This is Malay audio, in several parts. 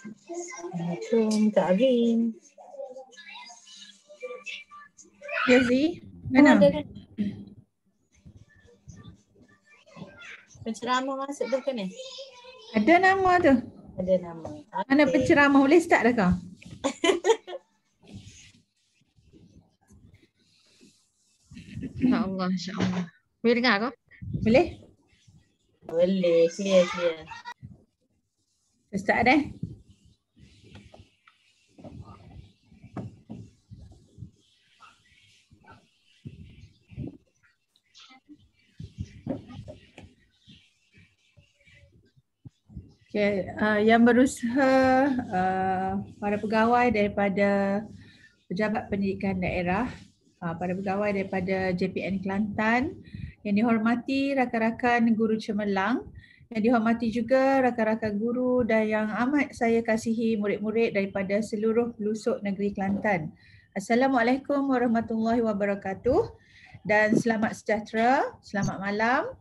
Assalamualaikum Kak Arin. Ya Zee, mana? Ada kan? Penceramah masuk tu kan ni? Ada nama tu. Ada nama. Mana Okey. penceramah, boleh start dah kau? InsyaAllah, insyaAllah. Boleh dengar kau? Boleh? Boleh, clear. Start dah. Okay, yang berusaha para pegawai daripada Pejabat Pendidikan Daerah, para pegawai daripada JPN Kelantan, yang dihormati rakan-rakan guru cemerlang, yang dihormati juga rakan-rakan guru dan yang amat saya kasihi murid-murid daripada seluruh pelosok negeri Kelantan. Assalamualaikum warahmatullahi wabarakatuh dan selamat sejahtera, selamat malam.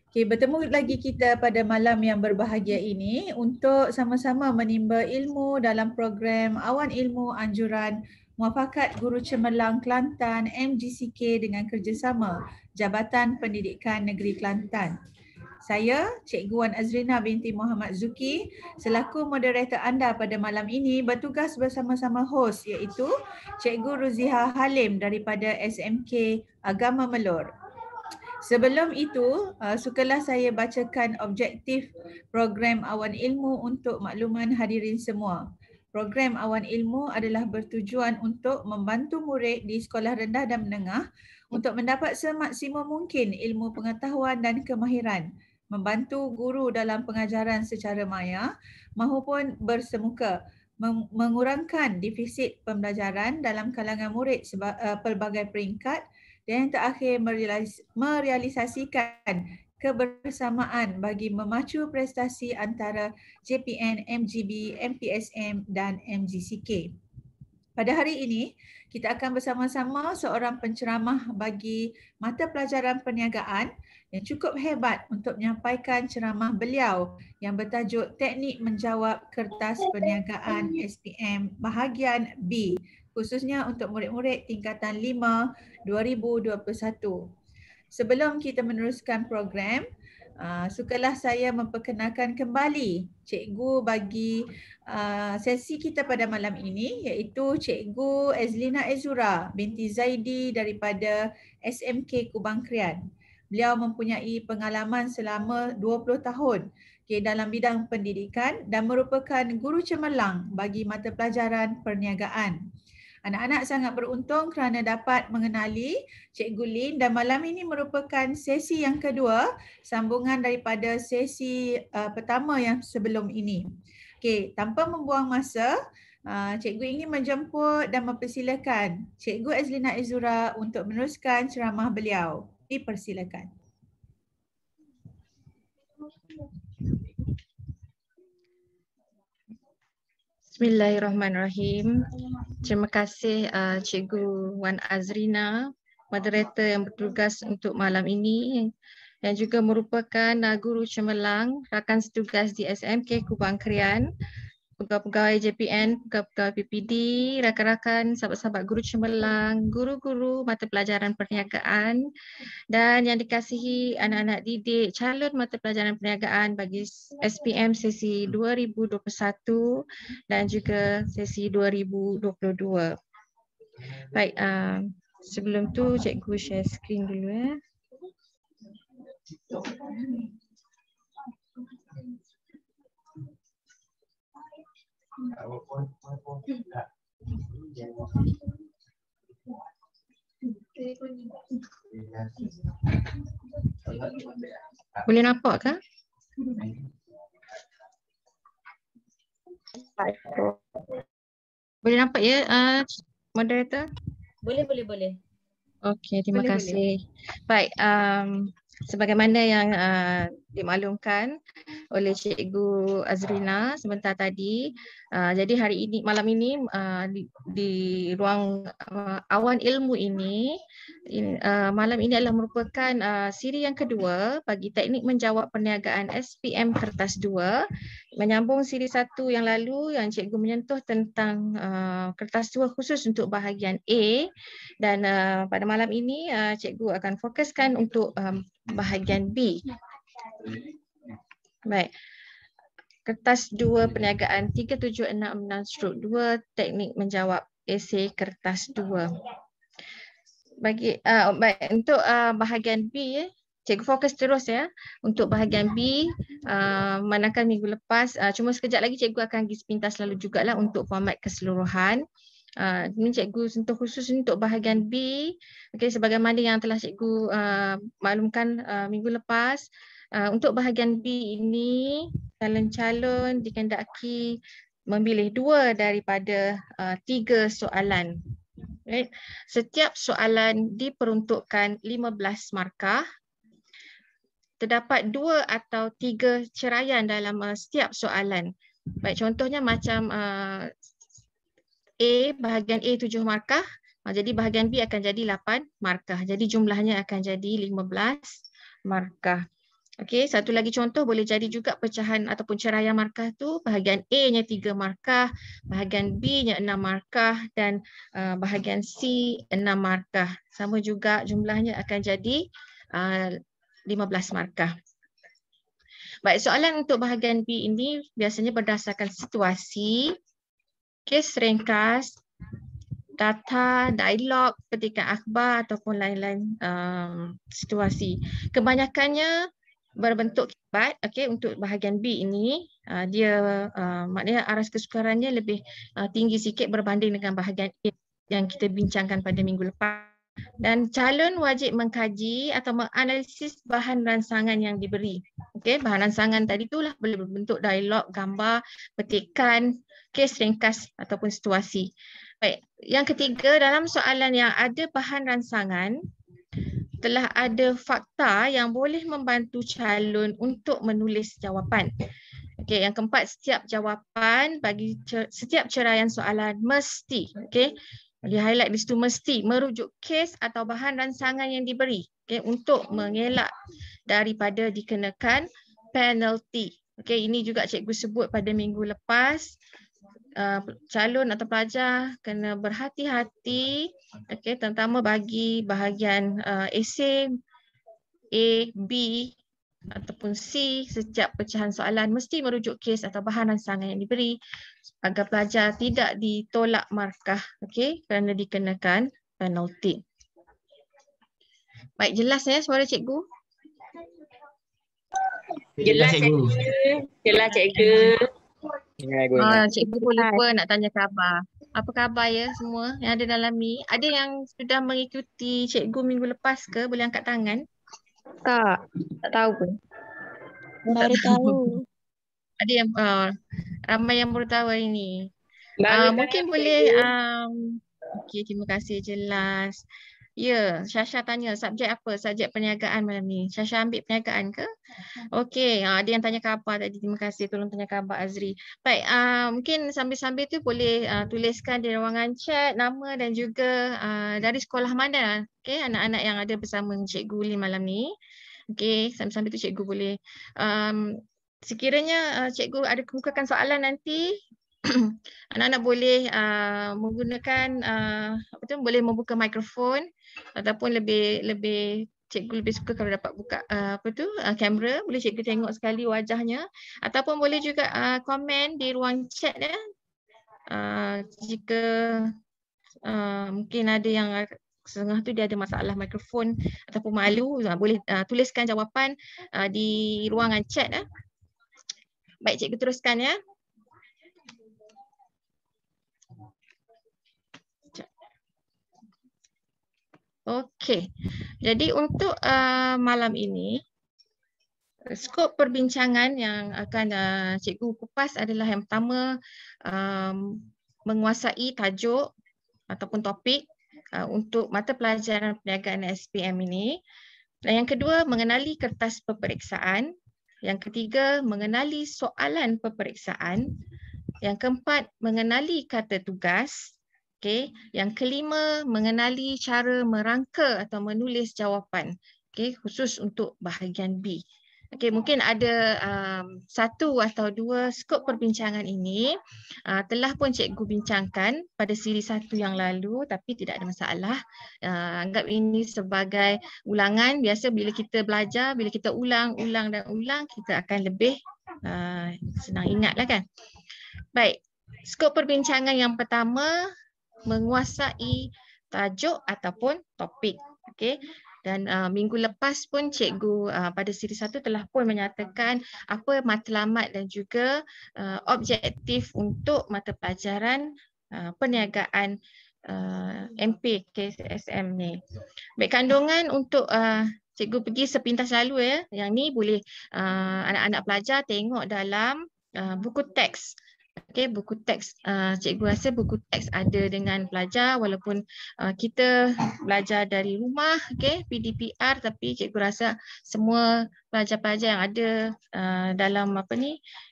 Okay, bertemu lagi kita pada malam yang berbahagia ini untuk sama-sama menimba ilmu dalam program Awan Ilmu Anjuran Muafakat Guru Cemerlang Kelantan MGCK dengan kerjasama Jabatan Pendidikan Negeri Kelantan. Saya, Cikgu Wan Azrina binti Muhammad Zuki, selaku moderator anda pada malam ini bertugas bersama-sama hos iaitu Cikgu Ruziha Halim daripada SMK Agama Melur. Sebelum itu, sukalah saya bacakan objektif program Awan Ilmu untuk makluman hadirin semua. Program Awan Ilmu adalah bertujuan untuk membantu murid di sekolah rendah dan menengah untuk mendapat semaksimum mungkin ilmu pengetahuan dan kemahiran, membantu guru dalam pengajaran secara maya mahupun bersemuka, mengurangkan defisit pembelajaran dalam kalangan murid pelbagai peringkat, dan yang terakhir merealisasikan kebersamaan bagi memacu prestasi antara JPN, MGB, MPSM dan MGCK. Pada hari ini, kita akan bersama-sama seorang penceramah bagi mata pelajaran perniagaan yang cukup hebat untuk menyampaikan ceramah beliau yang bertajuk Teknik Menjawab Kertas Perniagaan SPM Bahagian B, khususnya untuk murid-murid tingkatan 5 2021. Sebelum kita meneruskan program, sukalah saya memperkenalkan kembali cikgu bagi sesi kita pada malam ini, iaitu Cikgu Azlina Ezura binti Zaidi daripada SMK Kubang Krian. Beliau mempunyai pengalaman selama 20 tahun dalam bidang pendidikan dan merupakan guru cemerlang bagi mata pelajaran perniagaan. Anak-anak sangat beruntung kerana dapat mengenali Cikgu Lin dan malam ini merupakan sesi yang kedua sambungan daripada sesi pertama yang sebelum ini. Okey, tanpa membuang masa, Cikgu ingin menjemput dan mempersilakan Cikgu Azlina Ezura untuk meneruskan ceramah beliau. Dipersilakan. Bismillahirrahmanirrahim. Terima kasih Cikgu Wan Azrina, moderator yang bertugas untuk malam ini, yang juga merupakan guru cemerlang, rakan setugas di SMK Kubang Krian, pegawai-pegawai JPN, pegawai-pegawai PPD, rakan-rakan, sahabat-sahabat guru cemerlang, guru-guru mata pelajaran perniagaan dan yang dikasihi anak-anak didik calon mata pelajaran perniagaan bagi SPM sesi 2021 dan juga sesi 2022. Baik, sebelum tu cikgu share skrin dulu . Boleh nampak ke? Boleh nampak ya, moderator? Boleh. Okey, terima kasih. Baik, sebagaimana yang dimaklumkan oleh Cikgu Azrina sebentar tadi. Jadi hari ini, malam ini di ruang awan ilmu ini, malam ini adalah merupakan siri yang kedua bagi teknik menjawab perniagaan SPM Kertas 2, menyambung siri 1 yang lalu yang Cikgu menyentuh tentang Kertas 2 khusus untuk bahagian A, dan pada malam ini Cikgu akan fokuskan untuk bahagian B. Baik. Kertas 2 perniagaan 3766/2 teknik menjawab esei kertas 2. Baik, untuk bahagian B, Cikgu fokus terus ya. Untuk bahagian B, manakala minggu lepas, cuma sekejap lagi Cikgu akan pergi sepintas lalu jugalah untuk format keseluruhan. Ini Cikgu sentuh khusus untuk bahagian B. Okay, sebagaimana yang telah Cikgu maklumkan minggu lepas, untuk bahagian B ini, calon-calon dikehendaki memilih 2 daripada 3 soalan. Right. Setiap soalan diperuntukkan 15 markah. Terdapat 2 atau 3 ceraian dalam setiap soalan. Baik, contohnya macam A, bahagian A 7 markah. Jadi bahagian B akan jadi 8 markah. Jadi jumlahnya akan jadi 15 markah. Okey, satu lagi contoh boleh jadi juga pecahan ataupun ceraian markah tu bahagian A-nya 3 markah, bahagian B-nya 6 markah dan bahagian C 6 markah. Sama juga jumlahnya akan jadi 15 markah. Baik, soalan untuk bahagian B ini biasanya berdasarkan situasi, kes ringkas, data, dialog, petikan akhbar ataupun lain-lain situasi. Kebanyakannya berbentuk kibat. Okey, untuk bahagian B ini dia maknanya aras kesukarannya lebih tinggi sikit berbanding dengan bahagian A yang kita bincangkan pada minggu lepas. Dan calon wajib mengkaji atau menganalisis bahan ransangan yang diberi. Okey, bahan ransangan tadi itulah boleh berbentuk dialog, gambar, petikan, kes ringkas ataupun situasi. Baik, yang ketiga, dalam soalan yang ada bahan ransangan, telah ada fakta yang boleh membantu calon untuk menulis jawapan. Okey, yang keempat, setiap jawapan bagi setiap ceraian soalan mesti, okey, di highlight di situ, mesti merujuk kes atau bahan ransangan yang diberi, okey, untuk mengelak daripada dikenakan penalti. Okey, ini juga cikgu sebut pada minggu lepas. Calon atau pelajar kena berhati-hati, okey, terutama bagi bahagian esei A, B ataupun C, setiap pecahan soalan mesti merujuk kes atau bahan ransangan yang diberi agar pelajar tidak ditolak markah, okey, kerana dikenakan penalti. Baik, jelas ya suara cikgu? Jelas cikgu. Jelas cikgu. Cikgu pun lupa nak tanya khabar. Apa khabar ya semua yang ada dalam ni? Ada yang sudah mengikuti cikgu minggu lepas ke? Boleh angkat tangan? Tak tahu pun. Baru tahu. Ada yang ramai yang baru tahu hari ni. Mungkin boleh okey, terima kasih, jelas. Ya, Syasha tanya subjek apa? Subjek perniagaan malam ni. Syasha ambil perniagaan ke? Okey, ada yang tanya khabar tadi. Terima kasih, tolong tanya khabar Azri. Baik, mungkin sambil-sambil tu boleh tuliskan di ruangan chat nama dan juga dari sekolah mana. Okey, anak-anak yang ada bersama Cikgu Lee malam ni. Okey, sambil-sambil tu cikgu boleh sekiranya cikgu ada kemukakan soalan nanti, anak-anak boleh menggunakan boleh membuka mikrofon ataupun lebih cikgu lebih suka kalau dapat buka kamera, boleh cikgu tengok sekali wajahnya, ataupun boleh juga komen di ruang chat ya. Jika mungkin ada yang setengah tu dia ada masalah mikrofon ataupun malu, boleh tuliskan jawapan di ruangan chat ya. Baik, cikgu teruskan ya. Okey, jadi untuk malam ini, skop perbincangan yang akan cikgu kupas adalah yang pertama, menguasai tajuk ataupun topik untuk mata pelajaran perniagaan SPM ini. Dan yang kedua, mengenali kertas peperiksaan. Yang ketiga, mengenali soalan peperiksaan. Yang keempat, mengenali kata tugas. Okey, yang kelima, mengenali cara merangka atau menulis jawapan. Okey, khusus untuk bahagian B. Okey, mungkin ada satu atau dua skop perbincangan ini telah pun cikgu bincangkan pada siri 1 yang lalu, tapi tidak ada masalah. Anggap ini sebagai ulangan. Biasa bila kita belajar, bila kita ulang dan ulang, kita akan lebih senang ingatlah kan. Baik, skop perbincangan yang pertama, menguasai tajuk ataupun topik. Okey. Dan minggu lepas pun cikgu pada siri 1 telah pun menyatakan apa matlamat dan juga objektif untuk mata pelajaran perniagaan MP KSM ni. Baik, kandungan untuk cikgu pergi sepintas lalu ya. Yang ni boleh anak-anak pelajar tengok dalam buku teks. Okey, buku teks, cikgu rasa buku teks ada dengan pelajar walaupun kita belajar dari rumah, okey, PDPR, tapi cikgu rasa semua pelajar-pelajar yang ada dalam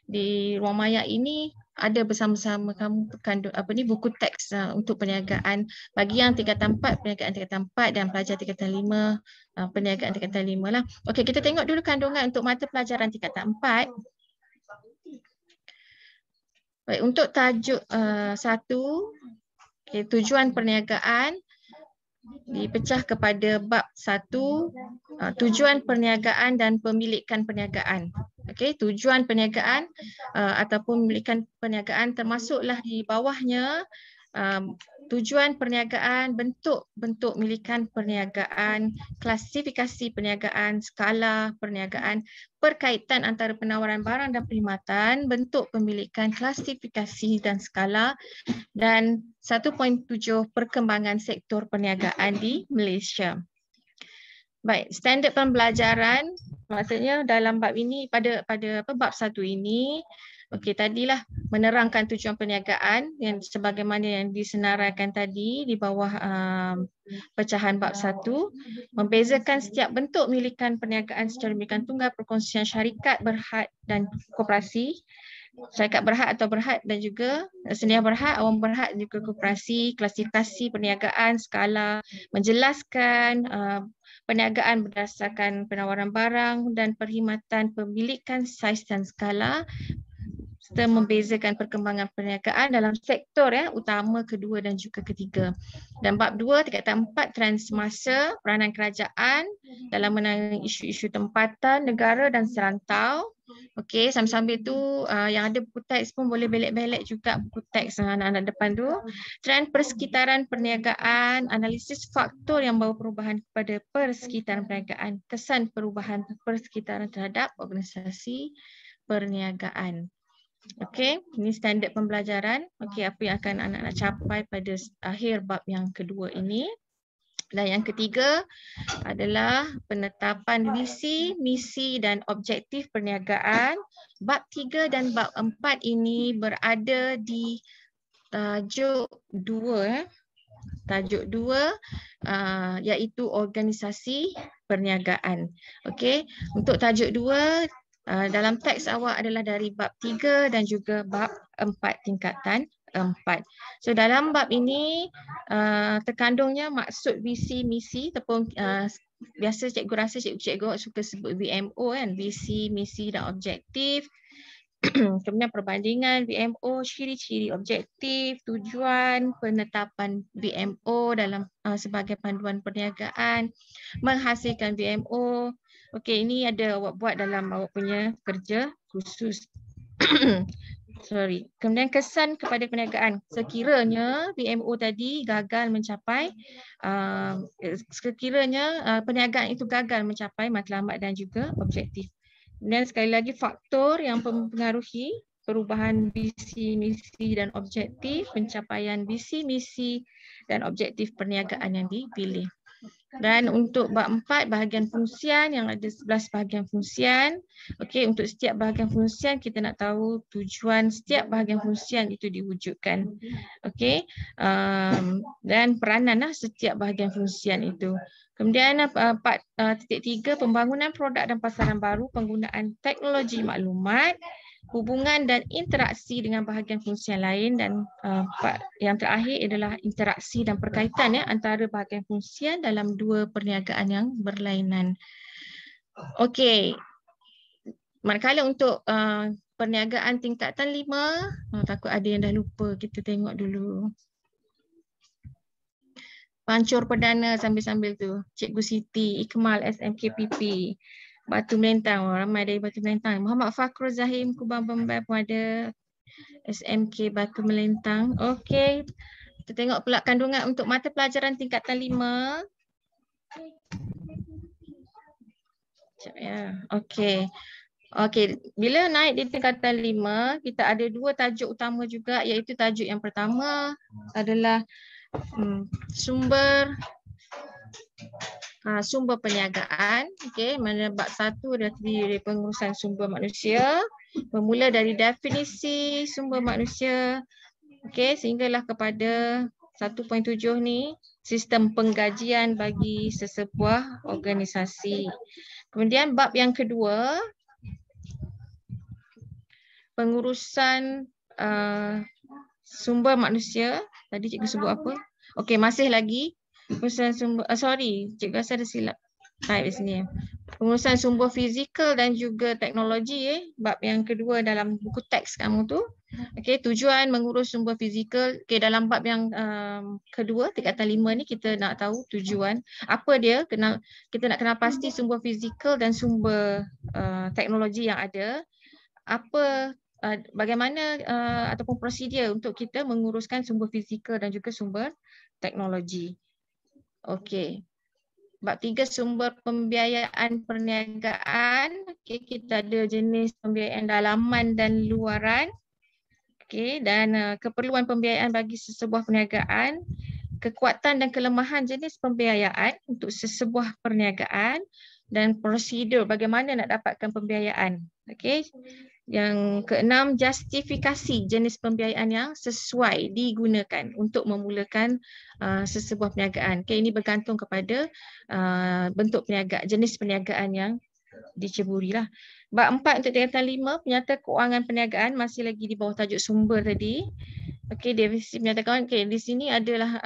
di ruang maya ini ada bersama-sama kamu buku teks untuk perniagaan bagi yang tingkatan 4, perniagaan tingkatan 4 dan pelajar tingkatan 5, perniagaan tingkatan 5 lah. Okey, kita tengok dulu kandungan untuk mata pelajaran tingkatan 4. Baik, untuk tajuk 1, okay, tujuan perniagaan dipecah kepada bab 1, tujuan perniagaan dan pemilikan perniagaan. Okey, tujuan perniagaan ataupun pemilikan perniagaan termasuklah di bawahnya tujuan perniagaan, bentuk milikan perniagaan, klasifikasi perniagaan, skala perniagaan, perkaitan antara penawaran barang dan perkhidmatan, bentuk pemilikan, klasifikasi dan skala, dan 1.7 perkembangan sektor perniagaan di Malaysia. Baik, standard pembelajaran maksudnya dalam bab ini pada bab 1 ini, okey, tadilah menerangkan tujuan perniagaan yang sebagaimana yang disenaraikan tadi di bawah pecahan bab 1, membezakan setiap bentuk milikan perniagaan secara milikan tunggal, perkongsian syarikat berhad dan koperasi, syarikat berhad atau berhad dan juga sedia berhad, awam berhad dan juga koperasi, klasifikasi perniagaan, skala, menjelaskan perniagaan berdasarkan penawaran barang dan perkhidmatan, pemilikan, saiz dan skala, serta membezakan perkembangan perniagaan dalam sektor utama, kedua dan juga ketiga. Dan bab 2 tingkatan 4, transmasa, peranan kerajaan dalam menangani isu-isu tempatan, negara dan serantau. Okey, sambil-sambil tu yang ada buku teks pun boleh belek-belek juga buku teks anak-anak depan tu. Trend persekitaran perniagaan, analisis faktor yang bawa perubahan kepada persekitaran perniagaan, kesan perubahan persekitaran terhadap organisasi perniagaan. Okey, ini standard pembelajaran. Okey, apa yang akan anak-anak capai pada akhir bab yang kedua ini. Dan yang ketiga adalah penetapan visi, misi dan objektif perniagaan. Bab 3 dan bab 4 ini berada di tajuk 2. Tajuk 2 iaitu organisasi perniagaan. Okey, untuk tajuk 2 dalam teks awak adalah dari bab 3 dan juga bab 4 tingkatan 4. So dalam bab ini terkandungnya maksud, visi, misi ataupun biasa cikgu rasa cikgu suka sebut VMO kan, visi, misi dan objektif. Kemudian perbandingan VMO, ciri-ciri objektif, tujuan, penetapan VMO dalam sebagai panduan perniagaan, menghasilkan VMO. Okey, ini ada awak buat dalam awak punya kerja khusus. Sorry. Kemudian kesan kepada perniagaan. Sekiranya VMO tadi gagal mencapai, sekiranya perniagaan itu gagal mencapai matlamat dan juga objektif. Dan sekali lagi faktor yang mempengaruhi perubahan visi, misi dan objektif, pencapaian visi, misi dan objektif perniagaan yang dipilih. Dan untuk bab 4 bahagian fungsian yang ada 11 bahagian fungsian. Okey, untuk setiap bahagian fungsian kita nak tahu tujuan setiap bahagian fungsian itu diwujudkan. Okey. Dan peranan setiap bahagian fungsian itu. Kemudian 4.3 pembangunan produk dan pasaran baru, penggunaan teknologi maklumat, hubungan dan interaksi dengan bahagian fungsian lain, dan yang terakhir adalah interaksi dan perkaitan antara bahagian fungsian dalam dua perniagaan yang berlainan. Okey. Manakala untuk perniagaan tingkatan 5, takut ada yang dah lupa, kita tengok dulu. Pancur perdana sambil-sambil tu, Cikgu Siti, Ikmal, SMKPP, Batu Melintang, ramai dari Batu Melintang. Muhammad Fakrul Zahim, Kubang Bembai pun ada, SMK Batu Melintang. Okey, kita tengok pula kandungan untuk mata pelajaran tingkatan 5. Sekejap ya, okey. Okey, bila naik di tingkatan 5, kita ada dua tajuk utama juga, iaitu tajuk yang pertama adalah sumber perniagaan. Okey, mana bab 1 adalah terdiri dari pengurusan sumber manusia, bermula dari definisi sumber manusia, okey, sehinggalah kepada 1.7 ni, sistem penggajian bagi sesebuah organisasi. Kemudian bab yang kedua, pengurusan sumber manusia. Tadi cikgu sebut apa? Okey, masih lagi pengurusan sumber, cikgu rasa ada silap type di sini. Pengurusan sumber fizikal dan juga teknologi, bab yang kedua dalam buku teks kamu tu. Okey, tujuan mengurus sumber fizikal. Okey, dalam bab yang kedua tingkatan 5 ni kita nak tahu tujuan apa dia, kita nak kenal pasti sumber fizikal dan sumber teknologi yang ada. Bagaimana ataupun prosedur untuk kita menguruskan sumber fizikal dan juga sumber teknologi. Okey. Bab 3 sumber pembiayaan perniagaan. Okey, kita ada jenis pembiayaan dalaman dan luaran. Okey, dan keperluan pembiayaan bagi sesebuah perniagaan, kekuatan dan kelemahan jenis pembiayaan untuk sesebuah perniagaan, dan prosedur bagaimana nak dapatkan pembiayaan. Okey. Yang keenam, justifikasi jenis pembiayaan yang sesuai digunakan untuk memulakan sesebuah perniagaan. Okay, ini bergantung kepada bentuk jenis perniagaan yang diceburi lah. Bab 4 untuk tingkatan 5, penyata keuangan perniagaan, masih lagi di bawah tajuk sumber tadi. Okey, definisi penyata keuangan. Okey, di sini adalah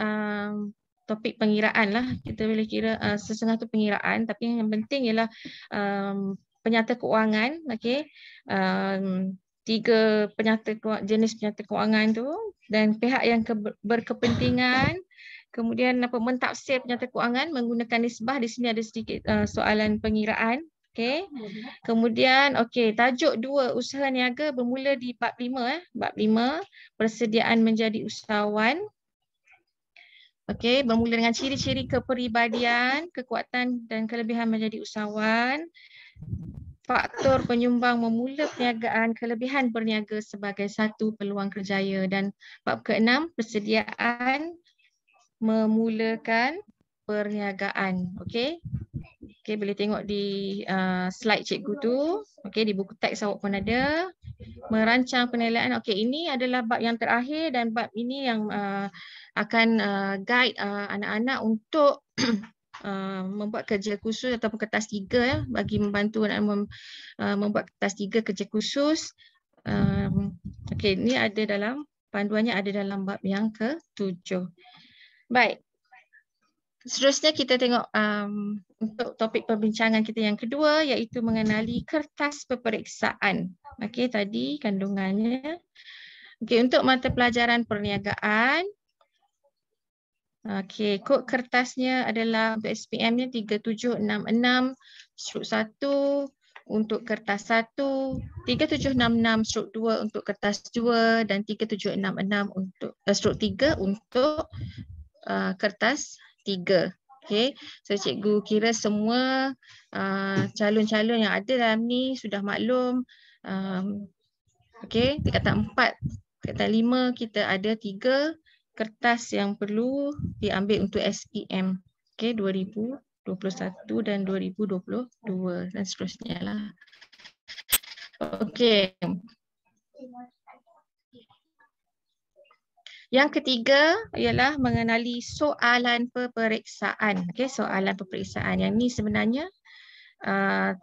topik pengiraan lah. Kita boleh kira sesetengah tu pengiraan, tapi yang penting ialah penyata keuangan. Okey, 3 jenis penyata keuangan tu, dan pihak yang berkepentingan. Kemudian mentafsir penyata keuangan menggunakan nisbah. Di sini ada sedikit soalan pengiraan. Okey. Kemudian tajuk 2 usaha niaga bermula di bab 5 bab 5, persediaan menjadi usahawan. Okey, bermula dengan ciri-ciri kepribadian, kekuatan dan kelebihan menjadi usahawan. Faktor penyumbang memula perniagaan, kelebihan berniaga sebagai satu peluang kerjaya. Dan bab ke-6, persediaan memulakan perniagaan. Okey. Okey, boleh tengok di slide cikgu tu. Okey, di buku teks awak pun ada. Merancang penilaian. Okey, ini adalah bab yang terakhir, dan bab ini yang akan guide anak-anak untuk membuat kerja khusus ataupun kertas 3 bagi membantu membuat kertas 3 kerja khusus. Okey, ini ada dalam panduannya, ada dalam bab yang ke-7. Baik. Seterusnya kita tengok untuk topik perbincangan kita yang kedua, iaitu mengenali kertas peperiksaan. Okey, tadi kandungannya. Okey, untuk mata pelajaran perniagaan. Okey, kod kertasnya adalah untuk SPM-nya 3766/1 untuk kertas 1, 3766/2 untuk kertas 2, dan 3766 untuk /3 untuk kertas 3. Okey, so cikgu kira semua calon-calon yang ada dalam ni sudah maklum. Okey, tingkatan 4, tingkatan 5 kita ada 3 kertas yang perlu diambil untuk SPM. Okey, 2021 dan 2022 dan seterusnya lah. Okey. Yang ketiga ialah mengenali soalan peperiksaan. Okey, soalan peperiksaan. Yang ni sebenarnya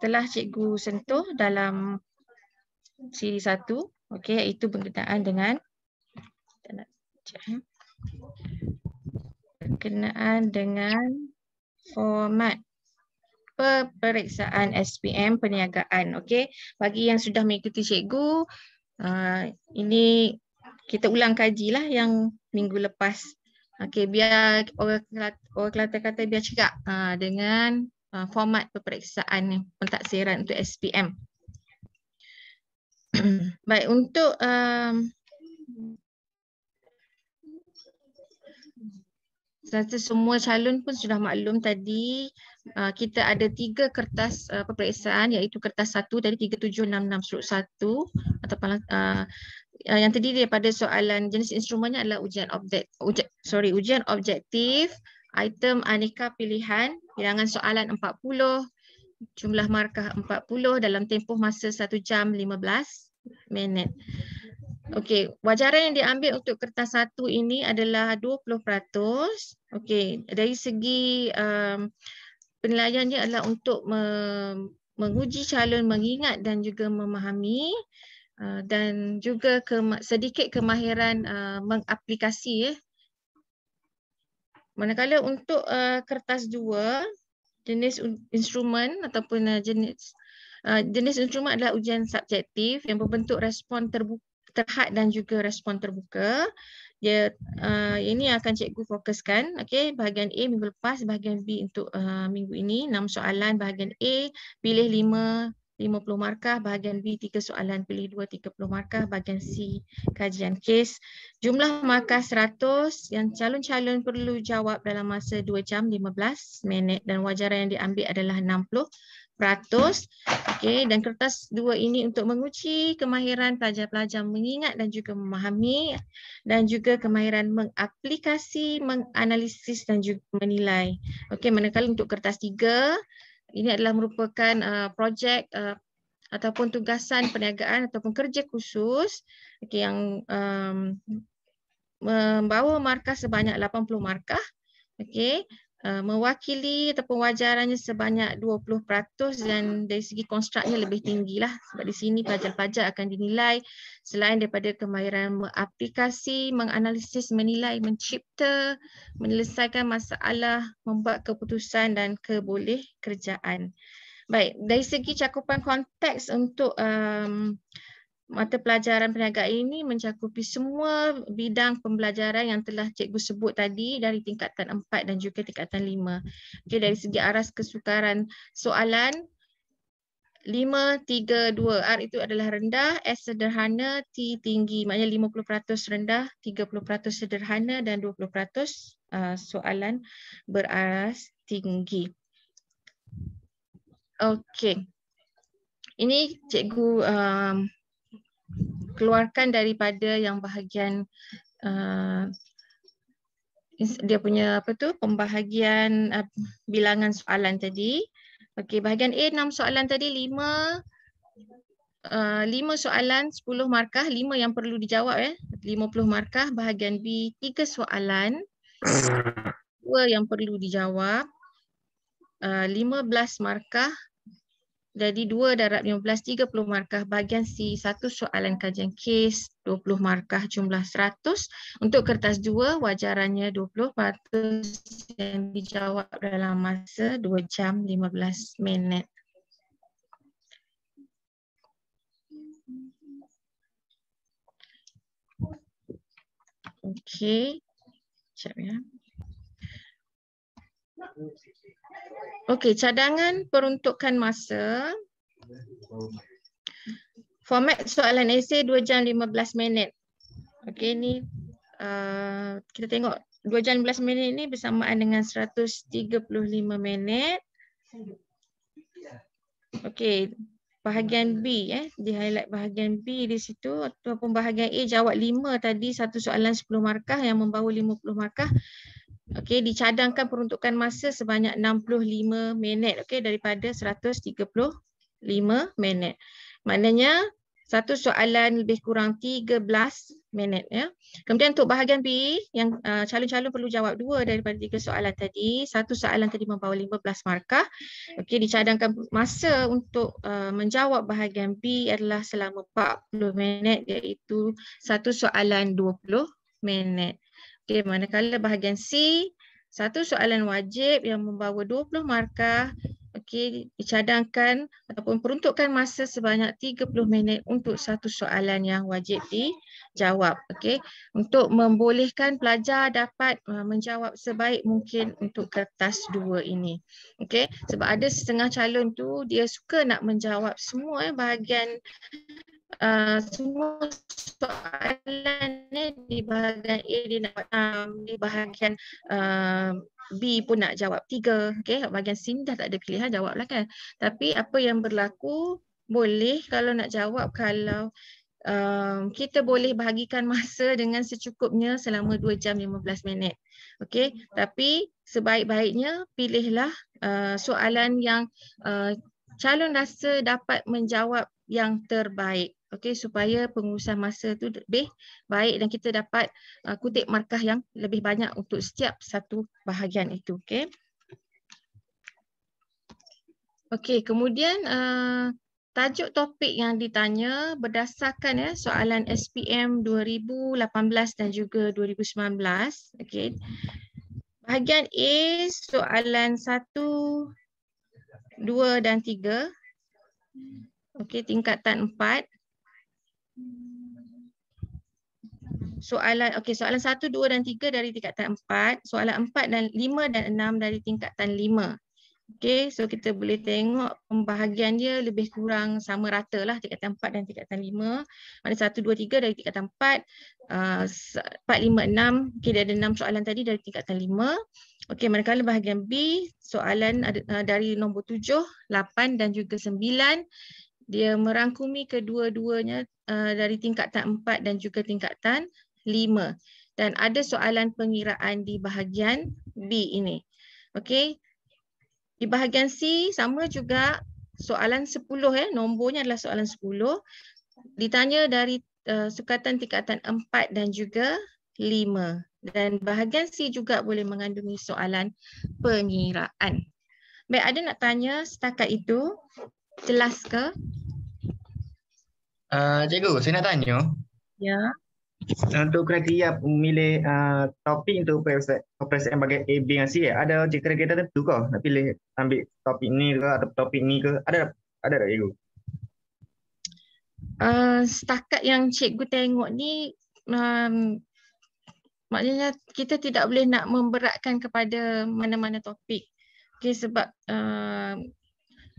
telah cikgu sentuh dalam siri 1, okey, iaitu berkenaan dengan format peperiksaan SPM perniagaan. Okey, bagi yang sudah mengikuti cikgu, ini kita ulang kajilah yang minggu lepas. Okey, biar orang Kelantan kata biar cekak dengan format peperiksaan pentaksiran untuk SPM. Baik, untuk semua calon pun sudah maklum tadi, kita ada 3 kertas peperiksaan, iaitu kertas 1 tadi 3766/1 ataupun yang terdiri daripada soalan jenis instrumennya adalah ujian objektif, item aneka pilihan, bilangan soalan 40, jumlah markah 40 dalam tempoh masa 1 jam 15 minit. Okey, wajaran yang diambil untuk kertas 1 ini adalah 20%. Okey, dari segi penilaiannya adalah untuk menguji calon mengingat dan juga memahami dan juga sedikit kemahiran mengaplikasi. Manakala untuk kertas 2, jenis instrumen ataupun jenis instrumen adalah ujian subjektif yang berbentuk respon terhad dan juga respon terbuka. Ini akan cikgu fokuskan. Okey, bahagian A minggu lepas, bahagian B untuk minggu ini 6 soalan, bahagian A pilih 50 markah, bahagian B 3 soalan, pilih 2 30 markah, bahagian C kajian kes. Jumlah markah 100 yang calon-calon perlu jawab dalam masa 2 jam 15 minit dan wajaran yang diambil adalah 60%. Okey, dan kertas 2 ini untuk menguji kemahiran pelajar-pelajar mengingat dan juga memahami dan juga kemahiran mengaplikasi, menganalisis dan juga menilai. Okey, manakala untuk kertas 3 ini adalah merupakan projek ataupun tugasan perniagaan ataupun kerja khusus yang membawa markah sebanyak 80 markah. Okey, mewakili ataupun wajarannya sebanyak 20% dan dari segi konstruknya lebih tinggilah sebab di sini pelajar-pelajar akan dinilai selain daripada kemahiran mengaplikasi, menganalisis, menilai, mencipta, menyelesaikan masalah, membuat keputusan dan keboleh kerjaan. Baik, dari segi cakupan konteks untuk mata pelajaran perniagaan ini mencakupi semua bidang pembelajaran yang telah cikgu sebut tadi dari tingkatan 4 dan juga tingkatan 5. Okey, dari segi aras kesukaran soalan 5, 3, 2. R itu adalah rendah, S sederhana, T tinggi. Maknanya 50% rendah, 30% sederhana dan 20% soalan beraras tinggi. Okey. Ini cikgu keluarkan daripada yang bahagian dia punya pembahagian bilangan soalan tadi. Okey, bahagian A 6 soalan tadi 5 soalan 10 markah, 5 yang perlu dijawab 50 markah. Bahagian B 3 soalan 2 yang perlu dijawab 15 markah. Jadi 2 darab 15, 30 markah. Bahagian C, 1 soalan kajian kes, 20 markah, jumlah 100. Untuk kertas 2, wajarannya 20% yang dijawab dalam masa 2 jam 15 minit. Okey. Sekejap ya. Okey, cadangan peruntukan masa. Format soalan esei 2 jam 15 minit. Okey, ni kita tengok 2 jam 15 minit ni bersamaan dengan 135 minit. Okey, bahagian B di highlight bahagian B di situ ataupun bahagian A jawab 5 tadi, 1 soalan 10 markah yang membawa 50 markah. Okey, dicadangkan peruntukan masa sebanyak 65 minit, okey, daripada 135 minit. Maknanya satu soalan lebih kurang 13 minit ya. Kemudian untuk bahagian B yang calon-calon perlu jawab 2 daripada 3 soalan tadi. Satu soalan tadi membawa 15 markah. Okey, dicadangkan masa untuk menjawab bahagian B adalah selama 40 minit iaitu satu soalan 20 minit. Okey, manakala bahagian C satu soalan wajib yang membawa 20 markah. Okey, dicadangkan ataupun peruntukan masa sebanyak 30 minit untuk satu soalan yang wajib dijawab. Okey, untuk membolehkan pelajar dapat menjawab sebaik mungkin untuk kertas 2 ini. Okey, sebab ada setengah calon tu dia suka nak menjawab semua bahagian semua soalan ni di bahagian A dia nak di bahagian B pun nak jawab 3. Okay, bahagian C ni dah tak ada pilihan, jawablah kan. Tapi apa yang berlaku, boleh kalau nak jawab, kalau kita boleh bahagikan masa dengan secukupnya selama 2 jam 15 minit. Okay, tapi sebaik-baiknya pilihlah soalan yang calon rasa dapat menjawab yang terbaik. Okey, supaya pengurusan masa tu lebih baik dan kita dapat kutip markah yang lebih banyak untuk setiap satu bahagian itu. Okey. Okey, kemudian tajuk topik yang ditanya berdasarkan soalan SPM 2018 dan juga 2019. Okey. Bahagian A soalan 1, 2 dan 3. Okey, tingkatan 4. Soalan 1, 2 dan 3 dari tingkatan 4, soalan 4 dan 5 dan 6 dari tingkatan 5. Okey, so kita boleh tengok pembahagian dia lebih kurang sama rata lah tingkatan 4 dan tingkatan 5. Mana 1, 2, 3 dari tingkatan 4, 4, 5, 6. Okey, dia ada 6 soalan tadi dari tingkatan 5. Okey, manakala bahagian B, soalan dari nombor 7, 8 dan juga 9. Dia merangkumi kedua-duanya dari tingkatan 4 dan juga tingkatan 5. Dan ada soalan pengiraan di bahagian B ini. Okey. Di bahagian C sama juga soalan 10 nombornya adalah soalan 10. Ditanya dari sukatan tingkatan 4 dan juga 5. Dan bahagian C juga boleh mengandungi soalan pengiraan. Baik, ada nak tanya setakat itu? Jelas ke? Cikgu, saya nak tanya. Ya. Untuk kriteria memilih topik untuk peperiksaan bahagian A, B dan C, ada kriteria tertentu ke? Nak pilih ambil topik ni ke atau topik ni ke? Ada tak cikgu? Setakat yang cikgu tengok ni, maknanya kita tidak boleh nak memberatkan kepada mana-mana topik. Okay, sebab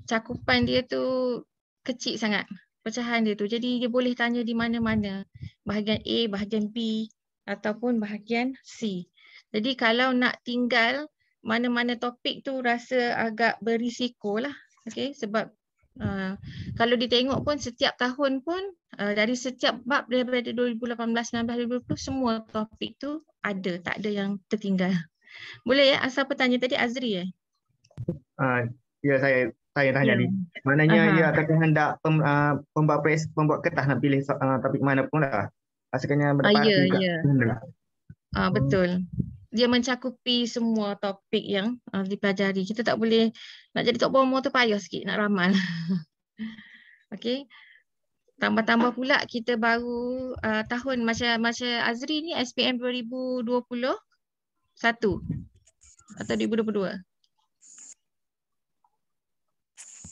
cakupan dia tu kecil sangat. Pecahan dia tu. Jadi dia boleh tanya di mana-mana. Bahagian A, bahagian B ataupun bahagian C. Jadi kalau nak tinggal mana-mana topik tu rasa agak berisiko lah. Okay, sebab kalau ditengok pun setiap tahun pun dari setiap bab daripada 2018, 19, 2020 semua topik tu ada. Tak ada yang tertinggal. Boleh ya? Asal petanya tadi Azri Ya, saya tanya ni. Maknanya ia akan hendak pembuat kertas nak pilih topik mana pun lah. Asalnya berdasarkan betul. Dia mencakupi semua topik yang dipelajari. Kita tak boleh nak jadi tok bomo tu payah sikit nak ramal. Okey. Tambah-tambah pula kita baru tahun macam Azri ni SPM 2021 atau 2022.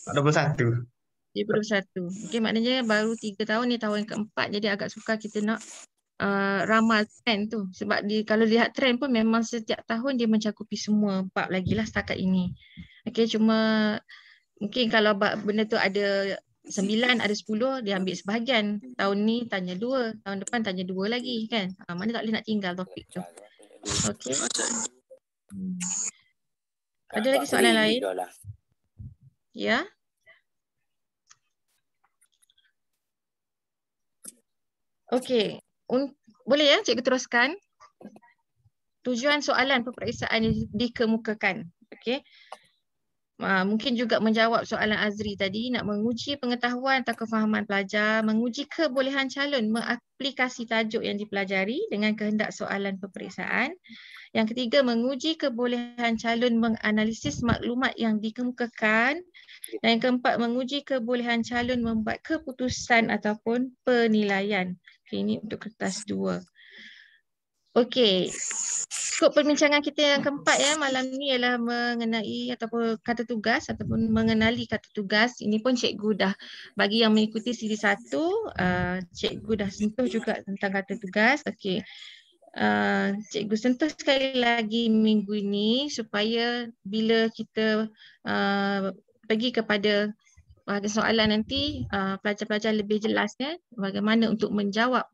21. 2021. Okey, maknanya baru 3 tahun ni, tahun keempat, jadi agak sukar kita nak ramal trend tu. Sebab kalau lihat trend pun memang setiap tahun dia mencakupi semua bab lagi lah setakat ini. Okey, cuma mungkin kalau benda tu ada 9, ada 10, dia ambil sebahagian. Tahun ni tanya 2, tahun depan tanya 2 lagi kan. Mana tak boleh nak tinggal topik tu. Okey. Ada lagi soalan lain? Ya. Okey, boleh ya cikgu teruskan? tujuan soalan peperiksaan yang dikemukakan. Okey. Mungkin juga menjawab soalan Azri tadi, nak menguji pengetahuan atau kefahaman pelajar, menguji kebolehan calon mengaplikasi tajuk yang dipelajari dengan kehendak soalan peperiksaan. Yang ketiga, menguji kebolehan calon menganalisis maklumat yang dikemukakan. Dan yang keempat, menguji kebolehan calon membuat keputusan ataupun penilaian. Okay, ini untuk kertas 2. Okey. Skop perbincangan kita yang keempat ya malam ni ialah mengenai ataupun kata tugas ataupun mengenali kata tugas. Ini pun cikgu dah bagi yang mengikuti siri 1, cikgu dah sentuh juga tentang kata tugas. Okey. Cikgu sentuh sekali lagi minggu ini supaya bila kita pergi kepada bahagian soalan nanti pelajar-pelajar lebih jelas ya bagaimana untuk menjawab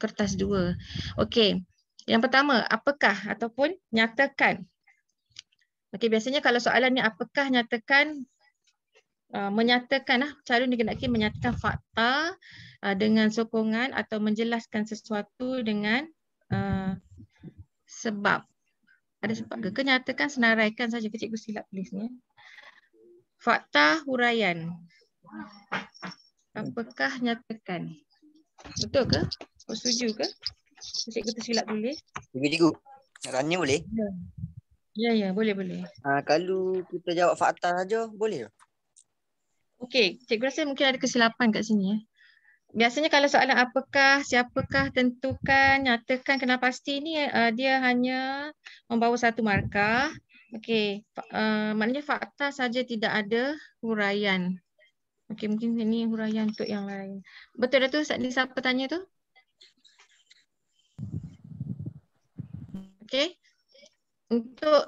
kertas 2. Okey. Yang pertama, apakah ataupun nyatakan. Okey, biasanya kalau soalan ni apakah nyatakan, menyatakan calon digendaki menyatakan fakta dengan sokongan atau menjelaskan sesuatu dengan sebab. Ada sebab ke? Kenyatakan senaraikan saja ke cikgu silap tulis ni. Fakta huraian. Apakah nyatakan? Betul ke? Kau setuju ke? Cikgu tersilap tulis. Cikgu, nak tanya boleh? Ya, boleh. Kalau kita jawab fakta saja, boleh tak? Okey, cikgu rasa mungkin ada kesilapan kat sini ya. Biasanya kalau soalan apakah, siapakah, tentukan, nyatakan, kena pasti ni dia hanya membawa 1 markah. Okey, maknanya fakta saja tidak ada huraian. Okey, mungkin ini huraian untuk yang lain. Betul dah tu? Siapa tanya tu? Okey. Untuk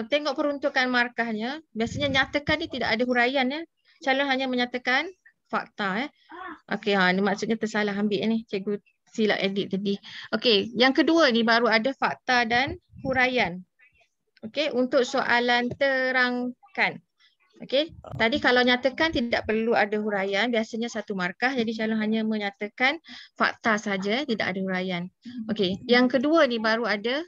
tengok peruntukan markahnya, biasanya nyatakan ni tidak ada huraian ya. Calon hanya menyatakan fakta. Okey, ni maksudnya tersalah ambil ni. Cikgu silap edit tadi. Okey, yang kedua ni baru ada fakta dan huraian. Okey, untuk soalan terangkan. Okey, tadi kalau nyatakan tidak perlu ada huraian, biasanya 1 markah. Jadi calon hanya menyatakan fakta saja, tidak ada huraian. Okey, yang kedua ni baru ada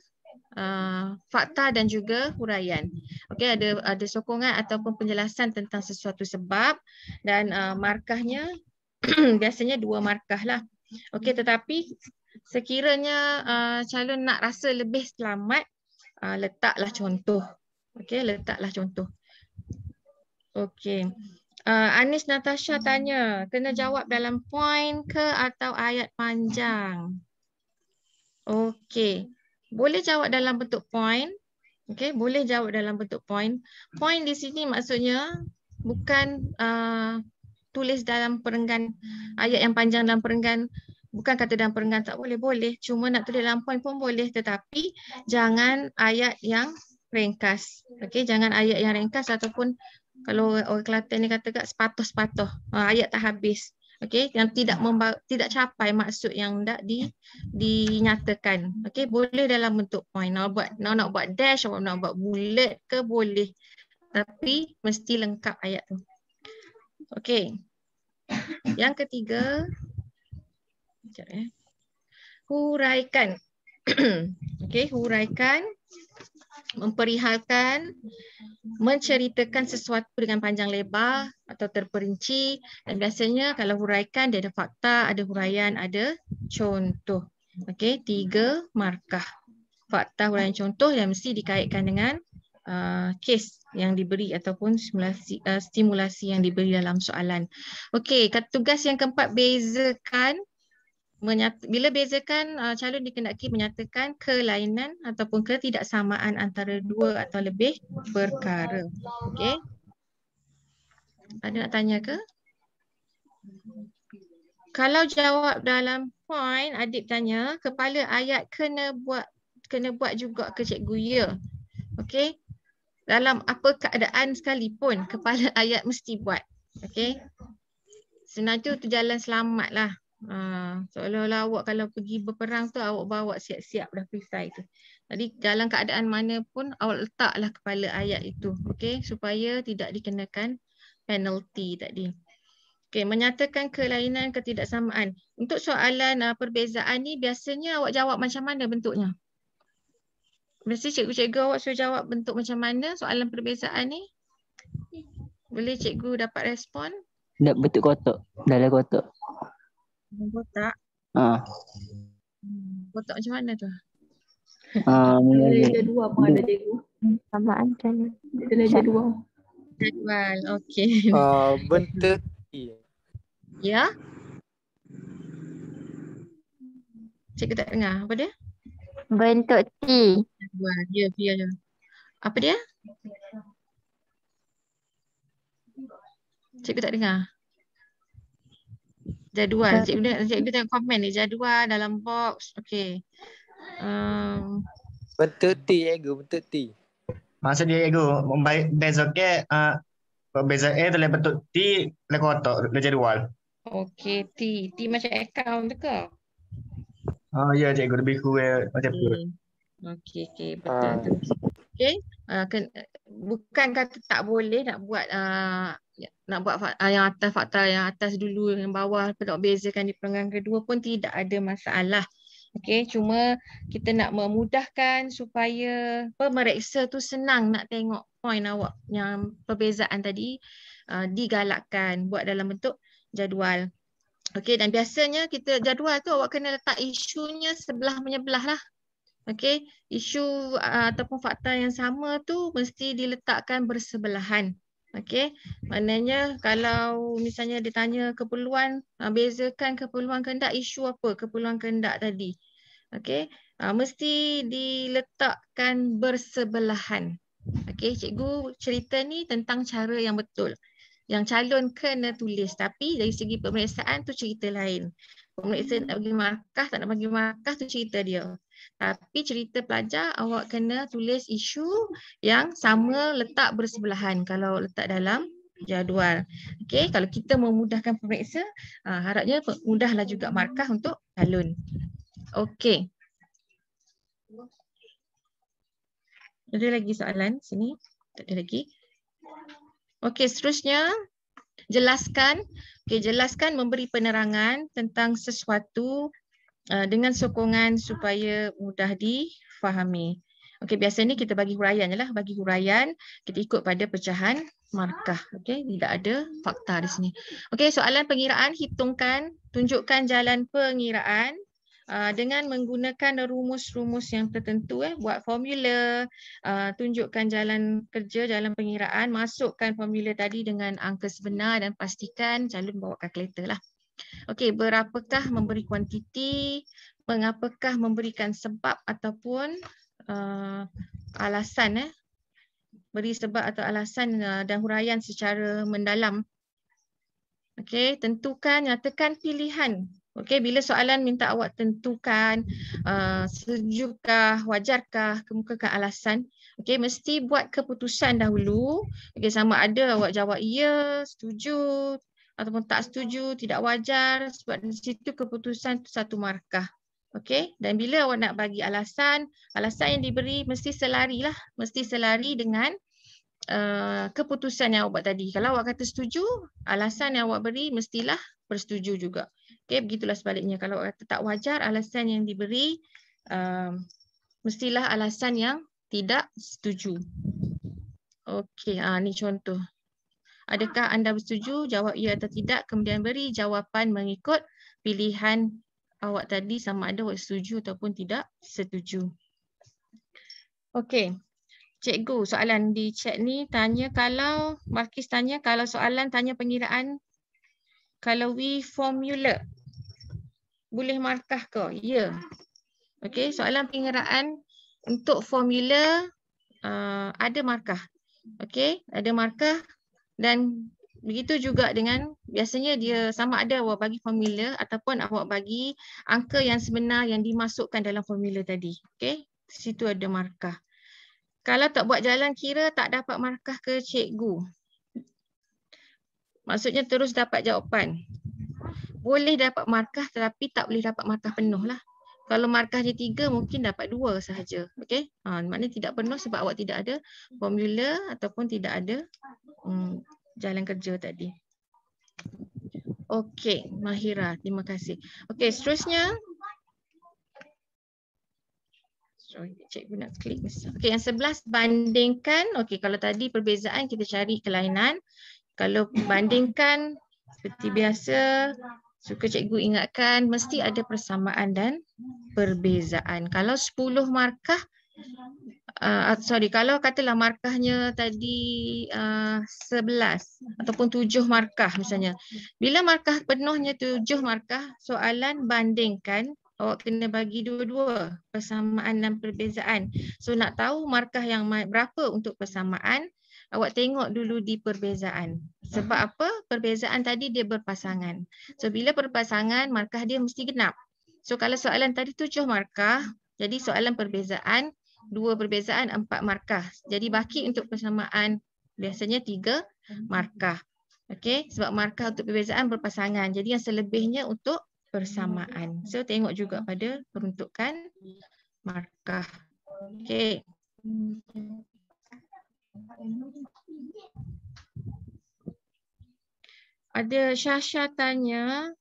fakta dan juga huraian. Okey, ada sokongan ataupun penjelasan tentang sesuatu sebab dan markahnya biasanya 2 markah lah. Okey, tetapi sekiranya calon nak rasa lebih selamat, letaklah contoh. Okey, letaklah contoh. Okey. Anis Natasha tanya, kena jawab dalam poin ke atau ayat panjang? Okey. Boleh jawab dalam bentuk poin. Okey, boleh jawab dalam bentuk poin. Poin di sini maksudnya bukan tulis dalam perenggan ayat yang panjang dalam perenggan, bukan kata dalam perenggan tak boleh, boleh. Cuma nak tulis dalam poin pun boleh, tetapi jangan ayat yang ringkas. Okey, jangan ayat yang ringkas ataupun kalau orang Kelantan ni kata kat sepatoh-sepatoh. Ayat tak habis. Okey, yang tidak capai maksud yang dah dinyatakan. Okey, boleh dalam bentuk point. Nak buat dash atau nak buat bullet ke boleh. Tapi mesti lengkap ayat tu. Okey. Yang ketiga, huraikan. Okey, huraikan, memperihalkan, menceritakan sesuatu dengan panjang lebar atau terperinci, dan biasanya kalau huraikan dia ada fakta, ada huraian, ada contoh. Okey, 3 markah. Fakta, huraian, contoh yang mesti dikaitkan dengan kes yang diberi ataupun stimulasi yang diberi dalam soalan. Okey, tugas yang keempat, bezakan. Bila bezakan, calon dikendaki menyatakan kelainan ataupun ketidaksamaan antara 2 atau lebih perkara. Okey. Ada nak tanya ke? Kalau jawab dalam point, adik tanya, kepala ayat kena buat juga ke cikgu? Ya. Okey. Dalam apa keadaan sekalipun, kepala ayat mesti buat. Okey. Sebenarnya tu jalan selamat lah. Seolah-olah awak kalau pergi berperang tu awak bawa siap-siap dah perisai tu. Jadi dalam keadaan mana pun awak letaklah kepala ayat itu, okey, supaya tidak dikenakan penalti tadi. Okey, menyatakan kelainan, ketidaksamaan. Untuk soalan perbezaan ni biasanya awak jawab macam mana bentuknya? Mesti cikgu-cikgu awak suruh jawab bentuk macam mana soalan perbezaan ni? Boleh cikgu dapat respon? Dah bentuk kotak. Dalam kotak. Kotak. Ha. Kotak macam mana tu? Leja 2 pun ada cikgu. Samaan macam mana? Dia leja 2. Jadual. Okey. Bentuk T. Ya? Cikgu tak dengar. Apa dia? Bentuk T. Jadual. Ya, biar je. Apa dia? Cikgu tak dengar. Jadual. Cikgu tengok komen ni. Jadual dalam box. Okey. Bentuk T, cikgu. Bentuk T. Maksud dia cikgu, bezakan perbezaan dalam bentuk T dalam kotak dalam jadual. Okey. T macam account tu ke? Ya cikgu, lebih kurang macam tu. Okey. Betul. Okey. Bukan kata tak boleh nak buat yang atas fakta yang atas dulu, yang bawah nak bezakan di perenggan kedua pun tidak ada masalah. Okey, cuma kita nak memudahkan supaya pemeriksa tu senang nak tengok poin awak yang perbezaan tadi, digalakkan buat dalam bentuk jadual. Okey, dan biasanya kita jadual tu awak kena letak isunya sebelah menyebelah lah. Okey, isu ataupun fakta yang sama tu mesti diletakkan bersebelahan. Okey, maknanya kalau misalnya ditanya keperluan, bezakan keperluan kehendak, isu apa keperluan kehendak tadi. Okey, mesti diletakkan bersebelahan. Okey, cikgu cerita ni tentang cara yang betul. Yang calon kena tulis, tapi dari segi pemeriksaan tu cerita lain. Pemeriksa nak bagi markah, tak nak bagi markah tu cerita dia. Tapi cerita pelajar awak kena tulis isu yang sama letak bersebelahan kalau letak dalam jadual. Okey, kalau kita memudahkan pemeriksa, harapnya mudahlah juga markah untuk calon. Okey. Ada lagi soalan sini? Tak ada lagi. Okey, seterusnya jelaskan. Okey, jelaskan memberi penerangan tentang sesuatu dengan sokongan supaya mudah difahami. Okey, biasa ni kita bagi huraian je lah. Bagi huraian, kita ikut pada pecahan markah. Okey, tidak ada fakta di sini. Okey, soalan pengiraan, hitungkan, tunjukkan jalan pengiraan dengan menggunakan rumus-rumus yang tertentu. Buat formula, tunjukkan jalan kerja, jalan pengiraan, masukkan formula tadi dengan angka sebenar dan pastikan calon bawa kalkulator lah. Okey, berapakah memberi kuantiti, mengapakah memberikan sebab ataupun alasan, beri sebab atau alasan dan huraian secara mendalam. Okey, tentukan, nyatakan pilihan. Okey, bila soalan minta awak tentukan sejukah, wajarkah, kemukakan alasan. Okey, mesti buat keputusan dahulu. Okey, sama ada awak jawab ya, setuju, ataupun tak setuju, tidak wajar, sebab di situ keputusan tu satu markah. Okey, dan bila awak nak bagi alasan yang diberi mesti selari lah, mesti selari dengan keputusan yang awak buat tadi. Kalau awak kata setuju, alasan yang awak beri mestilah bersetuju juga. Okey, begitulah sebaliknya. Kalau awak kata tak wajar, alasan yang diberi mestilah alasan yang tidak setuju. Okey, ni contoh. Adakah anda bersetuju? Jawab ya atau tidak. Kemudian beri jawapan mengikut pilihan awak tadi, sama ada awak setuju ataupun tidak setuju. Okey. Cikgu, soalan di chat ni tanya kalau, Markis tanya kalau soalan tanya pengiraan, kalau we formula, boleh markah ke? Ya. Okey, soalan pengiraan untuk formula ada markah. Okey, ada markah. Dan begitu juga dengan biasanya dia sama ada awak bagi formula ataupun awak bagi angka yang sebenar yang dimasukkan dalam formula tadi. Okey, situ ada markah. Kalau tak buat jalan kira tak dapat markah ke cikgu? Maksudnya terus dapat jawapan. Boleh dapat markah tetapi tak boleh dapat markah penuh lah. Kalau markahnya 3 mungkin dapat 2 sahaja. Okey, maknanya tidak penuh sebab awak tidak ada formula ataupun tidak ada jalan kerja tadi. Okey, Mahira, terima kasih. Okey, seterusnya Cikgu nak klik besar. Okey, yang 11 bandingkan. Okey, kalau tadi perbezaan kita cari kelainan. Kalau bandingkan seperti biasa, suka cikgu ingatkan mesti ada persamaan dan perbezaan. Kalau 10 markah, kalau katalah markahnya tadi 11 ataupun 7 markah misalnya. Bila markah penuhnya 7 markah, soalan bandingkan, awak kena bagi dua-dua, persamaan dan perbezaan. So nak tahu markah yang berapa untuk persamaan, awak tengok dulu di perbezaan. Sebab apa? Perbezaan tadi dia berpasangan. So bila berpasangan, markah dia mesti genap. So kalau soalan tadi 7 markah, jadi soalan perbezaan, 2 perbezaan 4 markah. Jadi baki untuk persamaan biasanya 3 markah. Okey, sebab markah untuk perbezaan berpasangan. Jadi yang selebihnya untuk persamaan. So tengok juga pada peruntukan markah. Okey. Ada Syasha tanya,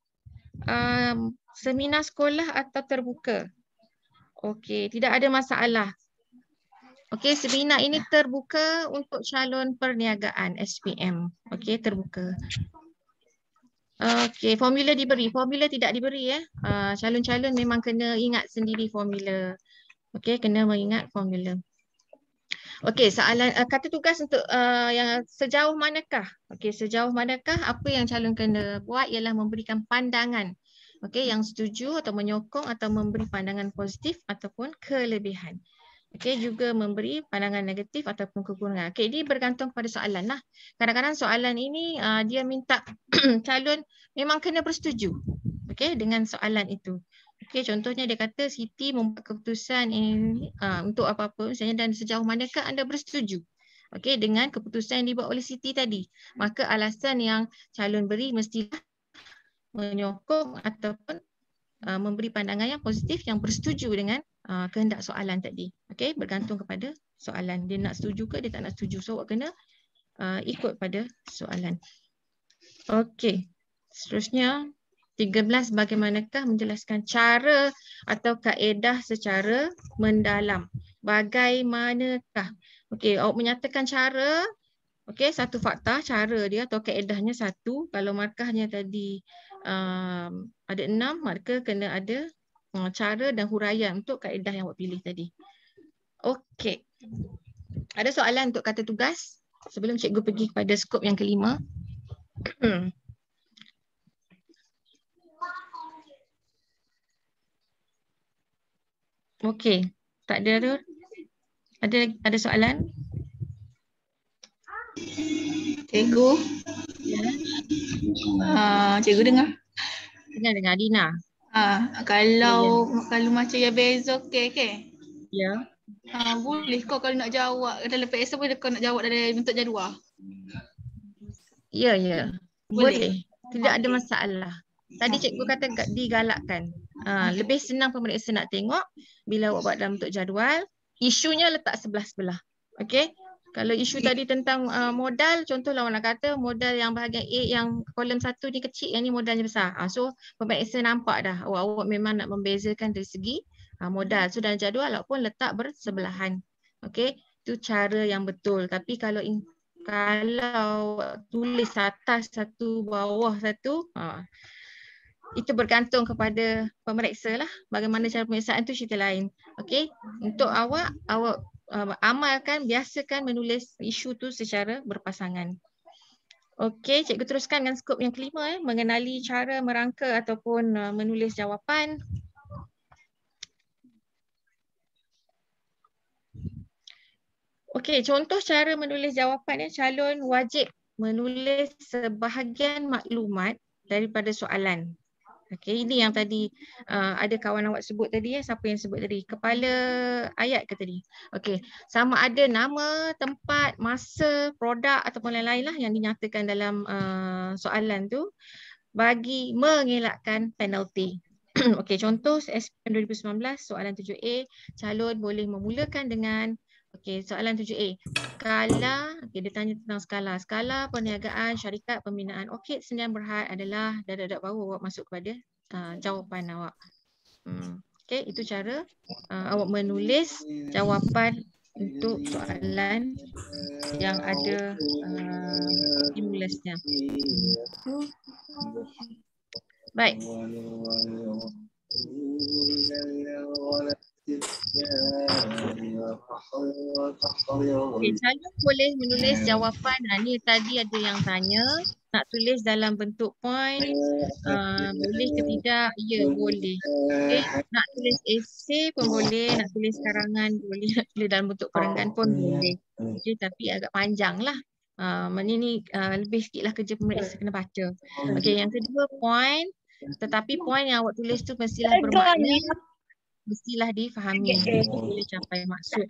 seminar sekolah atau terbuka? Okey, tidak ada masalah. Okey, seminar ini terbuka untuk calon perniagaan SPM. Okey, terbuka. Okey, formula diberi. Formula tidak diberi ya. Calon-calon memang kena ingat sendiri formula. Okey, kena mengingat formula. Okey, soalan kata tugas untuk yang sejauh manakah? Okey, sejauh manakah apa yang calon kena buat ialah memberikan pandangan. Okey, yang setuju atau menyokong atau memberi pandangan positif ataupun kelebihan. Okey, juga memberi pandangan negatif ataupun kekurangan. Okey, ini bergantung pada soalan lah. Kadang-kadang soalan ini dia minta calon memang kena bersetuju. Okey, dengan soalan itu. Okey, contohnya dia kata Siti membuat keputusan ini untuk apa-apa misalnya dan sejauh manakah anda bersetuju. Okey, dengan keputusan yang dibuat oleh Siti tadi. Maka alasan yang calon beri mestilah menyokong ataupun memberi pandangan yang positif yang bersetuju dengan kehendak soalan tadi. Okey, bergantung kepada soalan. Dia nak setuju ke dia tak nak setuju. So awak kena ikut pada soalan. Okey. Seterusnya 13, bagaimanakah menjelaskan cara atau kaedah secara mendalam? Bagaimanakah? Okey, awak menyatakan cara. Okey, satu fakta cara dia atau kaedahnya satu. Kalau markahnya tadi ada 6, maka kena ada cara dan huraian untuk kaedah yang awak pilih tadi. Okey. Ada soalan untuk kata tugas sebelum cikgu pergi kepada skop yang kelima. Okey. Tak ada tu? Ada soalan? Cikgu. Ya. Cikgu dengar. Dengar Dina. Kalau macam yang beza okey. Ya. Boleh kau kalau nak jawab dalam PSA boleh kau nak jawab dalam bentuk jadual? Ya. Boleh. Tidak ada Okey. masalah. Tadi cikgu kata digalakkan. Lebih senang pemeriksa nak tengok bila awak buat dalam bentuk jadual, isunya letak sebelah-sebelah. Okey? Kalau isu tadi tentang modal, contohlah orang nak kata modal yang bahagian A yang kolom 1 ni kecil, yang ni modalnya besar. So pemeriksa nampak dah awak memang nak membezakan dari segi modal. So dalam jadual awak pun letak bersebelahan. Okey? Itu cara yang betul. Tapi kalau tulis atas satu, bawah satu, itu bergantung kepada pemeriksa lah. Bagaimana cara pemeriksaan tu cerita lain. Okey? Untuk awak amalkan, biasakan menulis isu tu secara berpasangan. Okey, cikgu teruskan dengan skop yang kelima mengenali cara merangka ataupun menulis jawapan. Okey, contoh cara menulis jawapan calon wajib menulis sebahagian maklumat daripada soalan. Okey, ini yang tadi ada kawan awak sebut tadi siapa yang sebut tadi? Kepala ayat ke tadi? Okey, sama ada nama, tempat, masa, produk ataupun lain-lain lah yang dinyatakan dalam soalan tu bagi mengelakkan penalti. Okey, contoh SPM 2019 soalan 7A, calon boleh memulakan dengan soalan 7A. Skala, dia tanya tentang skala. Skala perniagaan syarikat pembinaan Orchid Sdn Bhd adalah baru awak masuk kepada jawapan awak. Okey, itu cara awak menulis jawapan untuk soalan yang ada stimulusnya. Baik. Okay, saya boleh menulis jawapan. Ni tadi ada yang tanya nak tulis dalam bentuk point, boleh ke tidak? Ya, boleh. Okay. Nak tulis esei pun boleh, nak tulis karangan boleh, nak tulis dalam bentuk perenggan pun boleh. Okay, tapi agak panjang lah. Ni lebih sikit lah kerja pemeriksa kena baca. Okay, yang kedua point. Tetapi point yang awak tulis tu mestilah bermakna, mestilah difahami. Boleh capai maksud.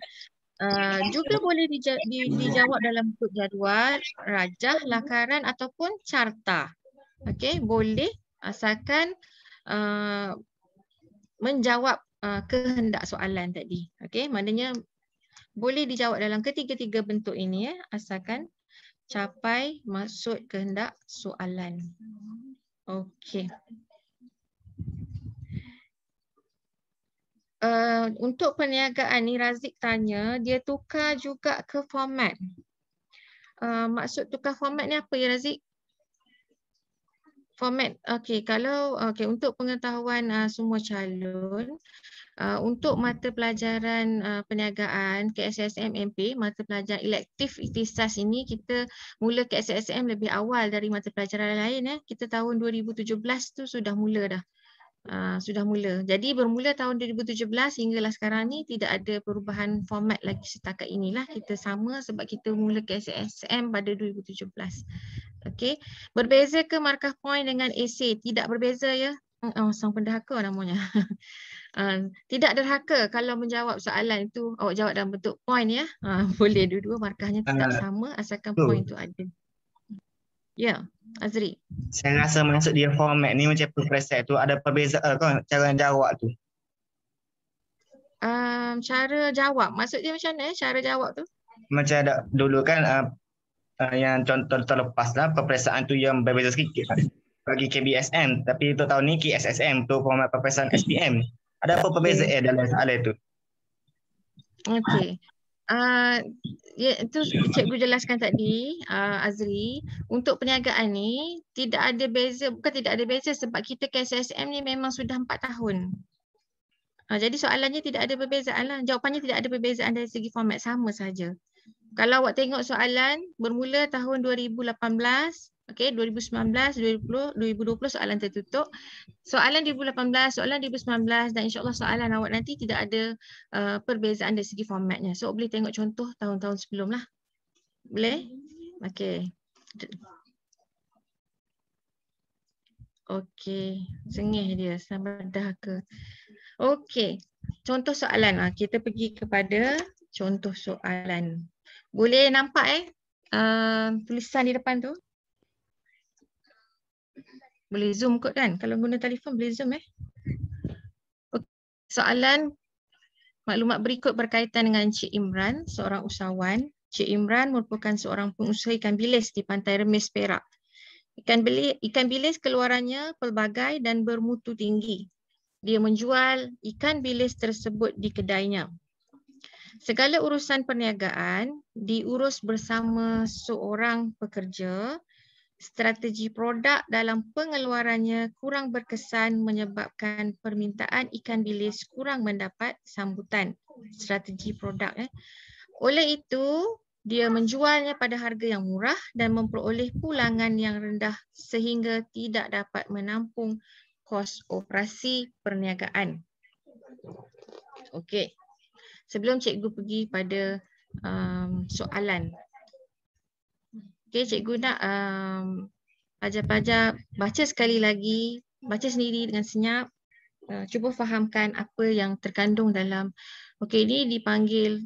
Juga boleh dijawab dalam bentuk jadual, rajah, lakaran ataupun carta. Okey, boleh asalkan menjawab kehendak soalan tadi. Okey, maknanya boleh dijawab dalam ketiga-tiga bentuk ini asalkan capai maksud kehendak soalan. Okey. Untuk perniagaan ni Razik tanya, dia tukar juga ke format. Maksud tukar format ni apa ya Razik? Format, okey, kalau untuk pengetahuan semua calon, untuk mata pelajaran perniagaan KSSM MP, mata pelajaran elektif ikhtisas ini kita mula KSSM lebih awal dari mata pelajaran lain. Kita tahun 2017 tu sudah mula dah. Sudah mula. Jadi bermula tahun 2017 hinggalah sekarang ni tidak ada perubahan format lagi setakat inilah. Kita sama sebab kita mula KSSM pada 2017. Okey. Berbeza ke markah point dengan esei? Tidak berbeza ya. Sang pendahaka namanya. Tidak derhaka kalau menjawab soalan itu awak jawab dalam bentuk point ya. Boleh dua-dua markahnya tidak sama asalkan point itu ada. Ya, Azri. Saya rasa maksud dia format ni macam peperiksaan tu ada perbezaan kan cara jawab tu. Cara jawab, maksud dia macam mana cara jawab tu? Macam ada dulu kan yang contoh terlepas lah peperiksaan tu yang berbeza sikit kan. Bagi KBSM, tapi untuk tahun ni KSSM tu format peperiksaan SPM. Ada apa perbezaan dalam soalan itu? Okey. Ya, itu cikgu jelaskan tadi, Azri, untuk perniagaan ni tidak ada beza, bukan tidak ada beza sebab kita KSSM ni memang sudah 4 tahun. Jadi soalannya tidak ada perbezaan lah. Jawapannya tidak ada perbezaan dari segi format, sama saja. Kalau awak tengok soalan bermula tahun 2018, okey, 2019, 2020 soalan tertutup. Soalan 2018, soalan 2019 dan insya-Allah soalan awak nanti tidak ada perbezaan dari segi formatnya. So boleh tengok contoh tahun-tahun sebelum lah. Boleh? Okey. Okey, sengih dia sampai dah ke. Okey. Contoh soalan, kita pergi kepada contoh soalan. Boleh nampak tulisan di depan tu? Boleh zoom kot kan? Kalau guna telefon boleh zoom Okay. Soalan maklumat berikut berkaitan dengan Cik Imran, seorang usahawan. Cik Imran merupakan seorang pengusaha ikan bilis di Pantai Remis, Perak. Ikan bilis keluarannya pelbagai dan bermutu tinggi. Dia menjual ikan bilis tersebut di kedainya. Segala urusan perniagaan diurus bersama seorang pekerja. Strategi produk dalam pengeluarannya kurang berkesan menyebabkan permintaan ikan bilis kurang mendapat sambutan. Strategi produk. Oleh itu, dia menjualnya pada harga yang murah dan memperoleh pulangan yang rendah sehingga tidak dapat menampung kos operasi perniagaan. Okey. Sebelum cikgu pergi pada soalan. Okey, cikgu nak pelajar-pelajar baca sekali lagi, baca sendiri dengan senyap. Cuba fahamkan apa yang terkandung dalam, okey, ini dipanggil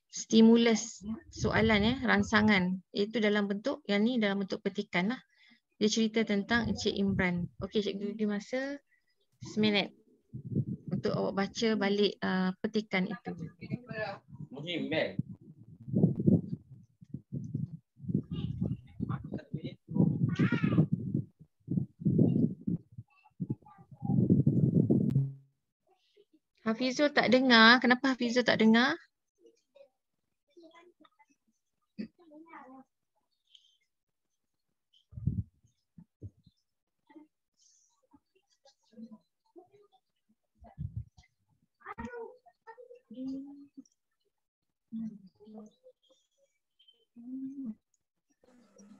stimulus soalan rangsangan. Itu dalam bentuk, yang ni dalam bentuk petikan lah. Dia cerita tentang Encik Imran. Okey, cikgu beri masa 1 minit untuk awak baca balik petikan itu. Muhim kan? Hafizul tak dengar. Kenapa Hafizul tak dengar?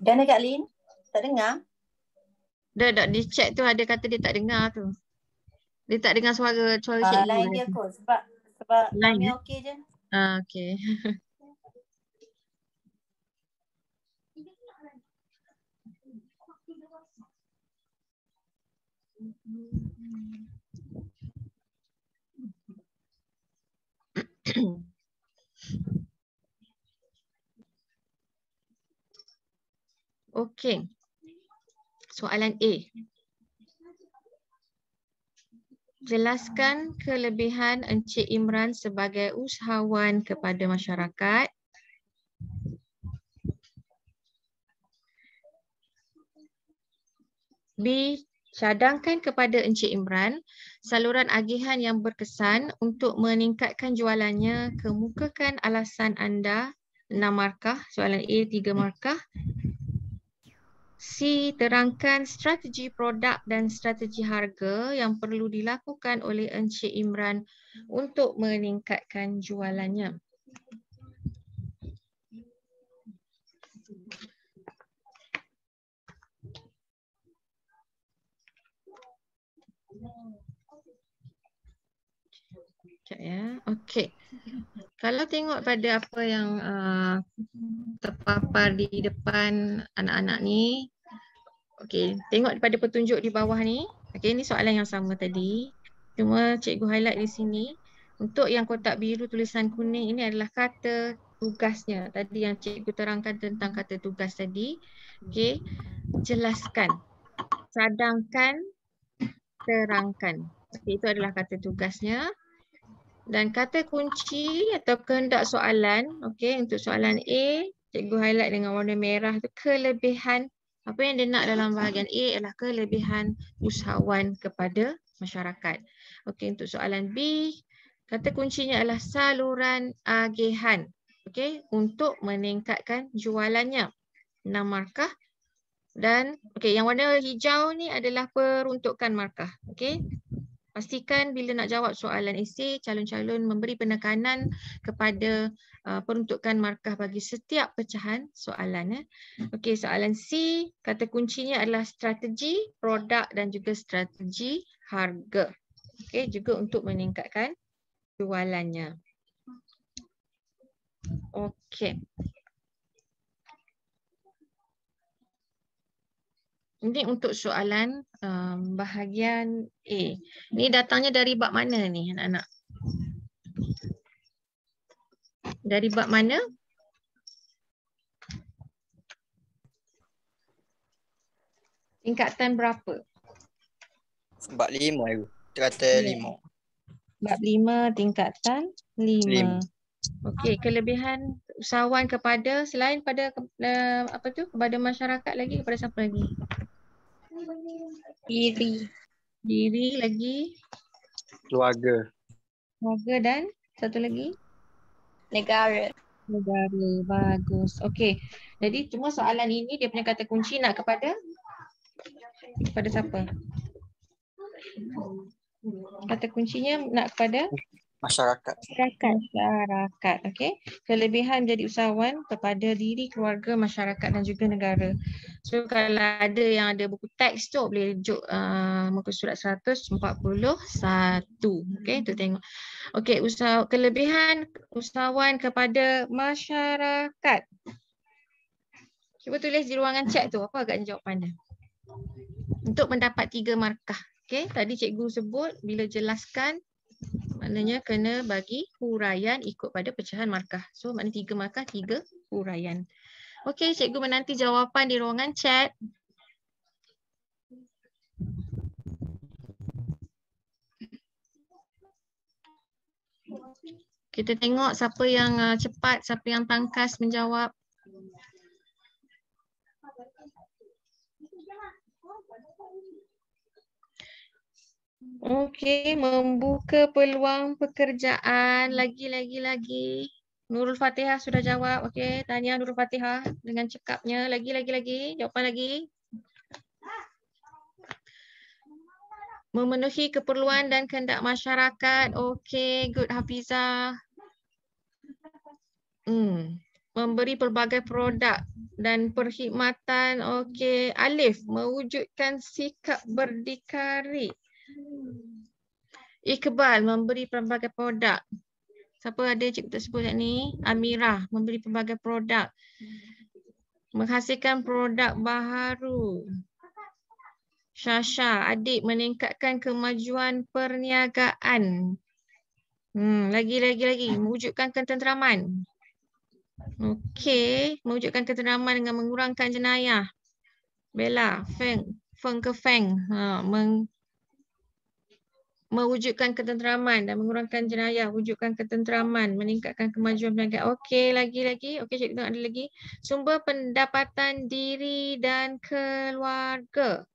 Dan Kak Lin, tak dengar? Dah di chat tu ada kata dia tak dengar tu. Dia tak dengar suara cikgu. Lain dia kot sebab Lain, kami okey je. Okey. Okey. Soalan A. Jelaskan kelebihan Encik Imran sebagai usahawan kepada masyarakat. B. Cadangkan kepada Encik Imran saluran agihan yang berkesan untuk meningkatkan jualannya. Kemukakan alasan anda. 6 markah. Soalan A 3 markah. C. Terangkan strategi produk dan strategi harga yang perlu dilakukan oleh Encik Imran untuk meningkatkan jualannya. Sekejap ya. Okey. Kalau tengok pada apa yang terpapar di depan anak-anak ni. Okey, tengok pada petunjuk di bawah ni. Okey, ni soalan yang sama tadi. Cuma cikgu highlight di sini. Untuk yang kotak biru tulisan kuning ini adalah kata tugasnya. Tadi yang cikgu terangkan tentang kata tugas tadi. Okey, jelaskan. Cadangkan, terangkan. Okey, itu adalah kata tugasnya. Dan kata kunci atau kehendak soalan, okey, untuk soalan A, cikgu highlight dengan warna merah tu kelebihan. Apa yang dia nak dalam bahagian A adalah kelebihan usahawan kepada masyarakat. Okey, untuk soalan B, kata kuncinya adalah saluran agihan. Okey, untuk meningkatkan jualannya. 6 markah. Dan okey, yang warna hijau ni adalah peruntukan markah. Okey. Pastikan bila nak jawab soalan esei, calon-calon memberi penekanan kepada peruntukan markah bagi setiap pecahan soalan. Okey, soalan C, kata kuncinya adalah strategi, produk dan juga strategi harga. Okey, juga untuk meningkatkan jualannya. Okey. Ini untuk soalan bahagian A. Ni datangnya dari bab mana ni anak-anak? Dari bab mana? Tingkatan berapa? Bab 5 tu. Dia kata 5. Bab 5 tingkatan 5. Okey, kelebihan usahawan kepada selain pada apa tu? Kepada masyarakat lagi, kepada siapa lagi? Diri lagi. Keluarga. Keluarga dan satu lagi? Negara. Negara. Bagus. Okey. Jadi cuma soalan ini dia punya kata kunci nak kepada siapa? Kata kuncinya nak kepada Masyarakat. Masyarakat. Okey. Kelebihan jadi usahawan kepada diri, keluarga, masyarakat dan juga negara. So kalau ada yang ada buku teks tu boleh rujuk muka surat 141. Okey, tu tengok. Okey, kelebihan usahawan kepada masyarakat. Cuba tulis di ruangan chat tu apa agaknya jawapannya. Untuk mendapat 3 markah. Okey, tadi cikgu sebut bila jelaskan maknanya kena bagi huraian ikut pada pecahan markah. So maknanya 3 markah, 3 huraian. Okey, cikgu menanti jawapan di ruangan chat. Kita tengok siapa yang cepat, siapa yang tangkas menjawab. Okey, membuka peluang pekerjaan. Lagi. Nurul Fatihah sudah jawab. Okey, tanya Nurul Fatihah dengan cekapnya. Lagi. Jawapan lagi. Memenuhi keperluan dan kehendak masyarakat. Okey, good Hafizah. Memberi pelbagai produk dan perkhidmatan. Okey, Alif, mewujudkan sikap berdikari. Iqbal, memberi pelbagai produk. Siapa ada cikgu tersebut ni? Amirah, memberi pelbagai produk. Menghasilkan produk baharu. Syasha, adik, meningkatkan kemajuan perniagaan. Lagi. Mewujudkan ketenteraman. Okey, mewujudkan ketenteraman dengan mengurangkan jenayah. Bella, Feng ke Feng. Mewujudkan ketenteraman dan mengurangkan jenayah, wujudkan ketenteraman, meningkatkan kemajuan perniagaan. Okey, lagi. Okey, cikgu tengok ada lagi. Sumber pendapatan diri dan keluarga.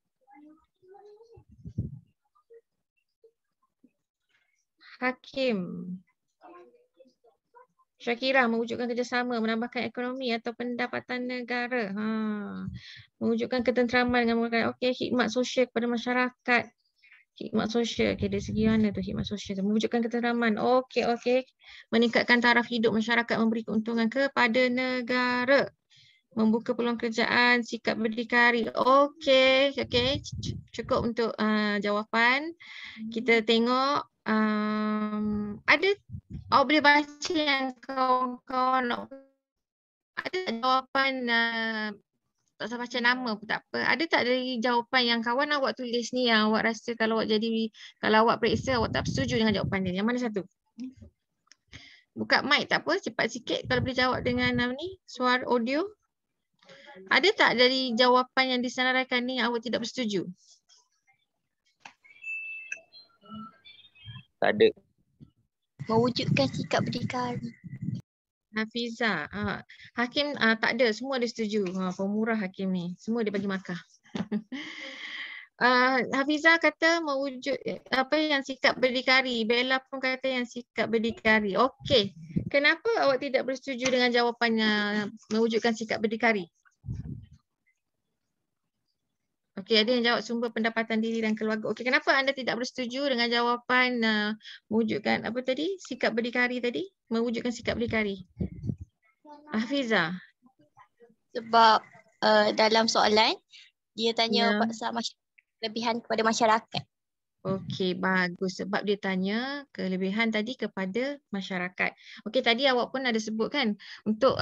Hakim. Syakira, mewujudkan kerjasama, menambahkan ekonomi atau pendapatan negara. Mewujudkan ketenteraman dengan menggunakan khidmat sosial kepada masyarakat. Khidmat sosial. Okey, dari segi mana tu khidmat sosial? Mewujudkan ketenteraman. Okey. Meningkatkan taraf hidup masyarakat, memberi keuntungan kepada negara. Membuka peluang kerjaan, sikap berdikari. Okey. Cukup untuk jawapan. Kita tengok ada awak boleh baca yang kawan-kawan ada jawapan tak usah baca nama pun tak apa. Ada tak dari jawapan yang kawan awak tulis ni yang awak rasa kalau awak periksa awak tak setuju dengan jawapan dia? Yang mana satu? Buka mic tak apa, cepat sikit kalau boleh jawab dengan suara audio. Ada tak dari jawapan yang disenaraikan ni yang awak tidak bersetuju? Tak ada. Mewujudkan sikap berdikari. Hafizah. Hakim tak ada, semua dia setuju. Pemurah Hakim ni. Semua dia bagi markah. Hafizah kata mewujud yang sikap berdikari. Bella pun kata yang sikap berdikari. Okey. Kenapa awak tidak bersetuju dengan jawapannya mewujudkan sikap berdikari? Okey, ada yang jawab sumber pendapatan diri dan keluarga. Okey, kenapa anda tidak bersetuju dengan jawapan mewujudkan sikap berdikari tadi? Mewujudkan sikap berdikari. Hafizah. Sebab dalam soalan dia tanya pasal kelebihan kepada masyarakat. Okey, bagus. Sebab dia tanya kelebihan tadi kepada masyarakat. Okey, tadi awak pun ada sebut kan, untuk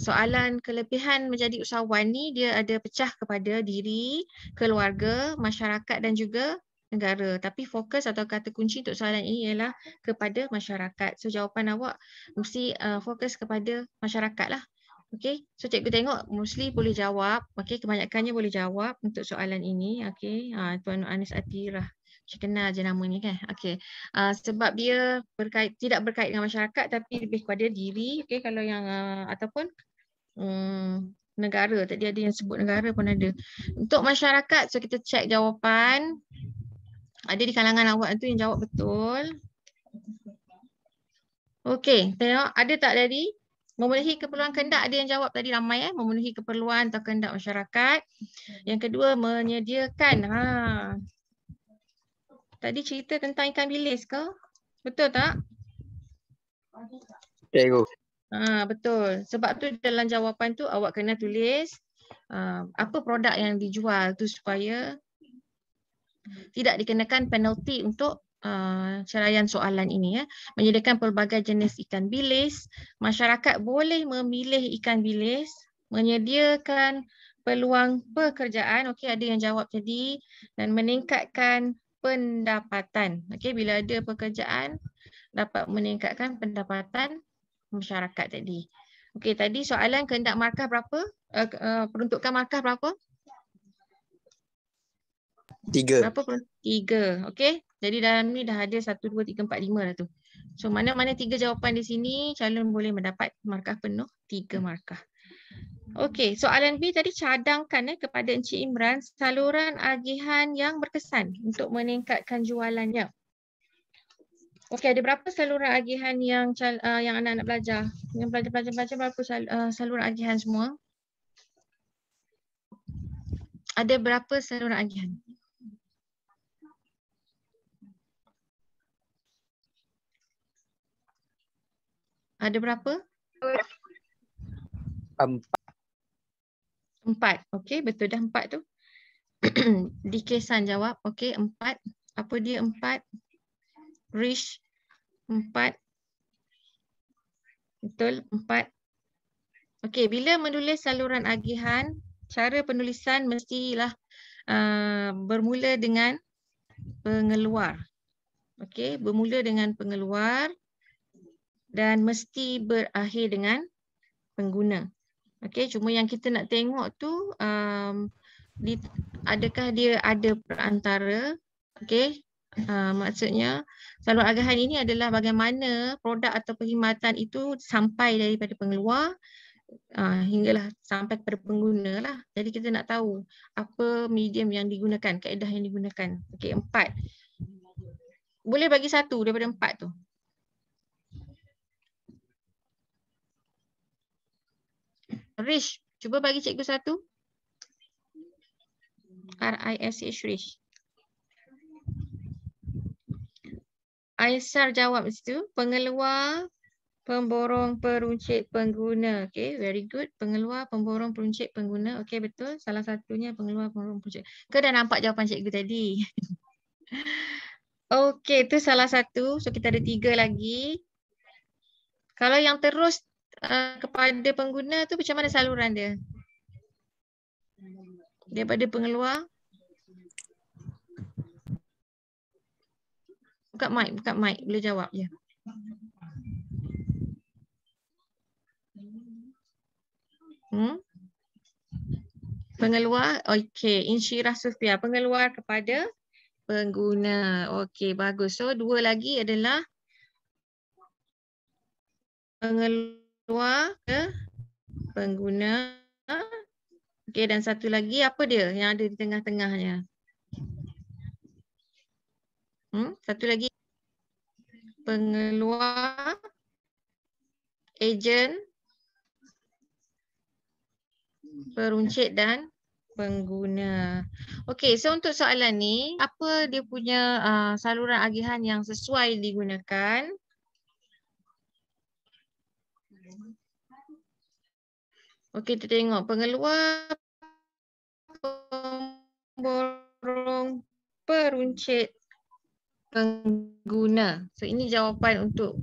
soalan kelebihan menjadi usahawan ni dia ada pecah kepada diri, keluarga, masyarakat dan juga negara. Tapi fokus atau kata kunci untuk soalan ini ialah kepada masyarakat. So jawapan awak mesti fokus kepada masyarakat lah. Okey, so cikgu tengok mostly boleh jawab. Okey, kebanyakannya boleh jawab untuk soalan ini. Okey, Tuan Anis Atirah. Saya kenal je nama ni kan. Okey. Sebab dia tidak berkait dengan masyarakat tapi lebih kepada diri. Okey, kalau yang ataupun negara. Tadi ada yang sebut negara pun ada. Untuk masyarakat, so kita cek jawapan. Ada di kalangan awak tu yang jawab betul. Okey, tengok ada tak tadi? Memenuhi keperluan kehendak, ada yang jawab tadi ramai memenuhi keperluan atau kehendak masyarakat. Yang kedua, menyediakan. Tadi cerita tentang ikan bilis ke? Betul tak? Cikgu. Betul. Sebab tu dalam jawapan tu awak kena tulis apa produk yang dijual tu supaya tidak dikenakan penalti untuk ceraian soalan ini. Menyediakan pelbagai jenis ikan bilis. Masyarakat boleh memilih ikan bilis. Menyediakan peluang pekerjaan. Okey, ada yang jawab tadi. Dan meningkatkan pendapatan. Okey, bila ada pekerjaan dapat meningkatkan pendapatan masyarakat tadi. Okey, tadi soalan kehendak markah berapa? Peruntukan markah berapa? 3. Berapa? 3. Okey. Jadi dalam ni dah ada 1, 2, 3, 4, 5 dah tu. So mana-mana 3 jawapan di sini calon boleh mendapat markah penuh 3 markah. Okey, soalan B tadi cadangkan kepada Encik Imran saluran agihan yang berkesan untuk meningkatkan jualannya. Okey, ada berapa saluran agihan yang anak-anak belajar? Yang pelajar-pelajar berapa saluran agihan semua? Ada berapa saluran agihan? Ada berapa? 4. Okey, betul dah 4 tu. Dikesan jawab. Okey, 4. Apa dia 4? Rish 4. Betul, 4. Okey, bila menulis saluran agihan, cara penulisan mestilah bermula dengan pengeluar. Okey, bermula dengan pengeluar dan mesti berakhir dengan pengguna. Okey, cuma yang kita nak tengok tu adakah dia ada perantara. Okey, maksudnya saluran agihan ini adalah bagaimana produk atau perkhidmatan itu sampai daripada pengeluar hinggalah sampai kepada pengguna lah. Jadi kita nak tahu apa medium yang digunakan, kaedah yang digunakan. Okey, 4. Boleh bagi 1 daripada 4 tu. Rish, cuba bagi cikgu 1. R-I-S-H, Rish. Aisar jawab situ, pengeluar, pemborong, peruncit, pengguna. Okay, very good. Pengeluar, pemborong, peruncit, pengguna. Okay, betul. Salah satunya pengeluar, pemborong, peruncit. Ke dah nampak jawapan cikgu tadi? Okay, itu salah satu. So, kita ada 3 lagi. Kalau yang terus kepada pengguna tu macam mana saluran dia? Daripada pengeluar. Buka mic, boleh jawab je. Pengeluar, okey. Insyirah Sufia, pengeluar kepada pengguna. Okey, bagus. So, 2 lagi adalah pengeluar ke pengguna. Okey, dan satu lagi apa dia yang ada di tengah-tengahnya? Satu lagi pengeluar, ejen, peruncit dan pengguna. Okey, so untuk soalan ni, apa dia punya saluran agihan yang sesuai digunakan? Okey, kita tengok pengeluar, pemborong, peruncit, pengguna. So ini jawapan untuk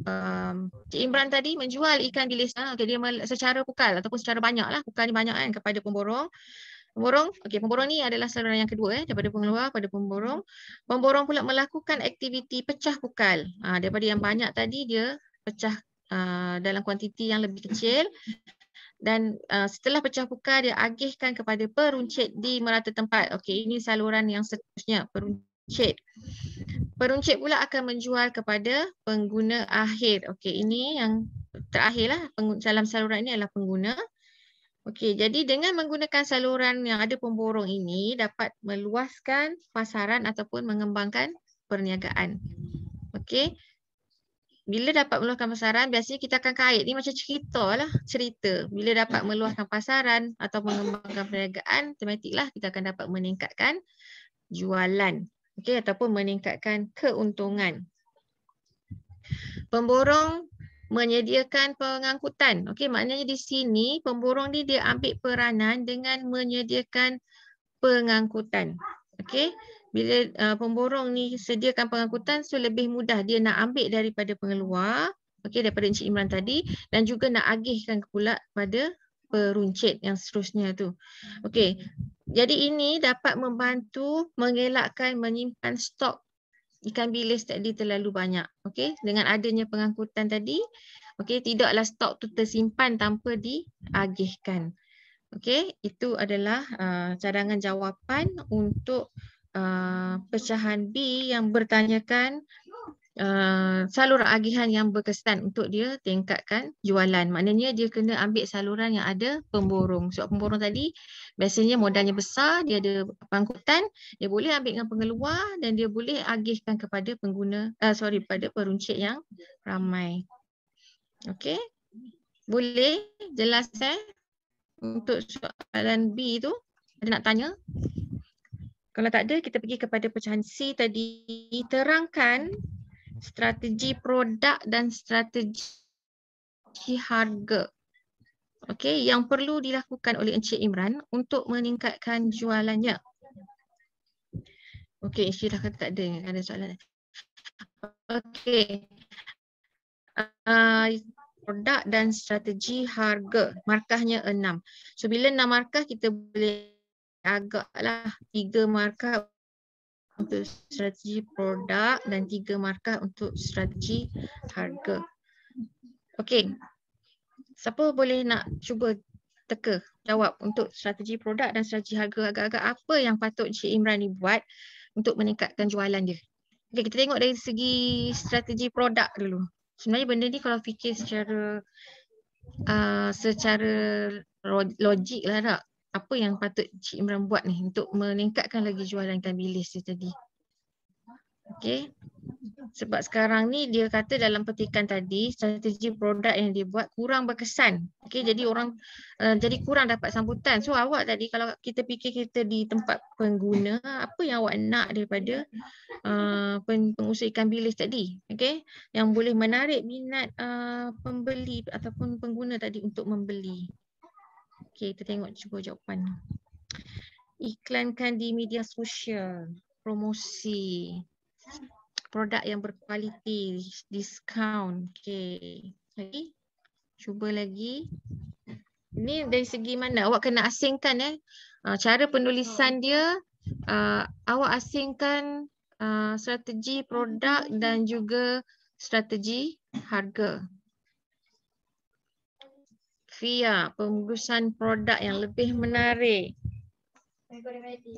Cik Imran tadi menjual ikan bilis. Okay, dia secara pukal ataupun secara banyak lah. Pukal ni banyak kan kepada pemborong. Pemborong, okey, pemborong ni adalah saluran yang kedua daripada pengeluar pada pemborong. Pemborong pula melakukan aktiviti pecah pukal. Daripada yang banyak tadi dia pecah dalam kuantiti yang lebih kecil. Dan setelah pecah pukal dia agihkan kepada peruncit di merata tempat. Okey, ini saluran yang seterusnya, peruncit. Peruncit pula akan menjual kepada pengguna akhir. Okey, ini yang terakhirlah dalam saluran ini adalah pengguna. Okey, jadi dengan menggunakan saluran yang ada pemborong ini dapat meluaskan pasaran ataupun mengembangkan perniagaan. Okey. Bila dapat meluaskan pasaran, biasanya kita akan kait. Ni macam cerita. Bila dapat meluaskan pasaran atau mengembangkan perniagaan, automatiklah kita akan dapat meningkatkan jualan. Okey, ataupun meningkatkan keuntungan. Pemborong menyediakan pengangkutan. Okey, maknanya di sini pemborong ni dia ambil peranan dengan menyediakan pengangkutan. Okey, bila pemborong ni sediakan pengangkutan, so lebih mudah dia nak ambil daripada pengeluar, okey, daripada Encik Imran tadi, dan juga nak agihkan pula pada peruncit yang seterusnya tu. Okey, jadi ini dapat membantu mengelakkan menyimpan stok ikan bilis tadi terlalu banyak. Okey, dengan adanya pengangkutan tadi, okey, tidaklah stok tu tersimpan tanpa diagihkan. Okey, itu adalah cadangan jawapan untuk pecahan B yang bertanyakan saluran agihan yang berkesan untuk dia tingkatkan jualan. Maknanya dia kena ambil saluran yang ada pemborong. Sebab pemborong tadi biasanya modalnya besar, dia ada pangkutan, dia boleh ambil dengan pengeluar dan dia boleh agihkan kepada pengguna, pada peruncit yang ramai. Okey. Boleh jelas untuk soalan B tu? Ada nak tanya? Kalau tak ada, kita pergi kepada pecahan C tadi. Terangkan strategi produk dan strategi harga. Okey, yang perlu dilakukan oleh Encik Imran untuk meningkatkan jualannya. Okey, Encik dah kata tak ada soalan. Okey. Produk dan strategi harga. Markahnya 6. So bila 6 markah, kita boleh agaklah 3 markah untuk strategi produk dan 3 markah untuk strategi harga. Okey. Siapa boleh nak cuba teka jawab untuk strategi produk dan strategi harga, agak-agak apa yang patut Cik Imran ni buat untuk meningkatkan jualan dia? Okey, kita tengok dari segi strategi produk dulu. Sebenarnya benda ni kalau fikir secara logik lah tak? Apa yang patut Cik Imran buat ni untuk meningkatkan lagi jualan ikan bilis dia tadi? Okey. Sebab sekarang ni dia kata dalam petikan tadi strategi produk yang dia buat kurang berkesan. Okey, jadi orang jadi kurang dapat sambutan. So awak tadi kalau kita fikir kita di tempat pengguna, apa yang awak nak daripada pengusaha ikan bilis tadi? Okey, yang boleh menarik minat pembeli ataupun pengguna tadi untuk membeli. Okey, kita tengok cuba jawapan. Iklankan di media sosial, promosi, produk yang berkualiti, diskaun. Okey. Lagi? Cuba lagi. Ini dari segi mana? Awak kena asingkan cara penulisan dia, awak asingkan strategi produk dan juga strategi harga. Fia, pembukuan produk yang lebih menarik.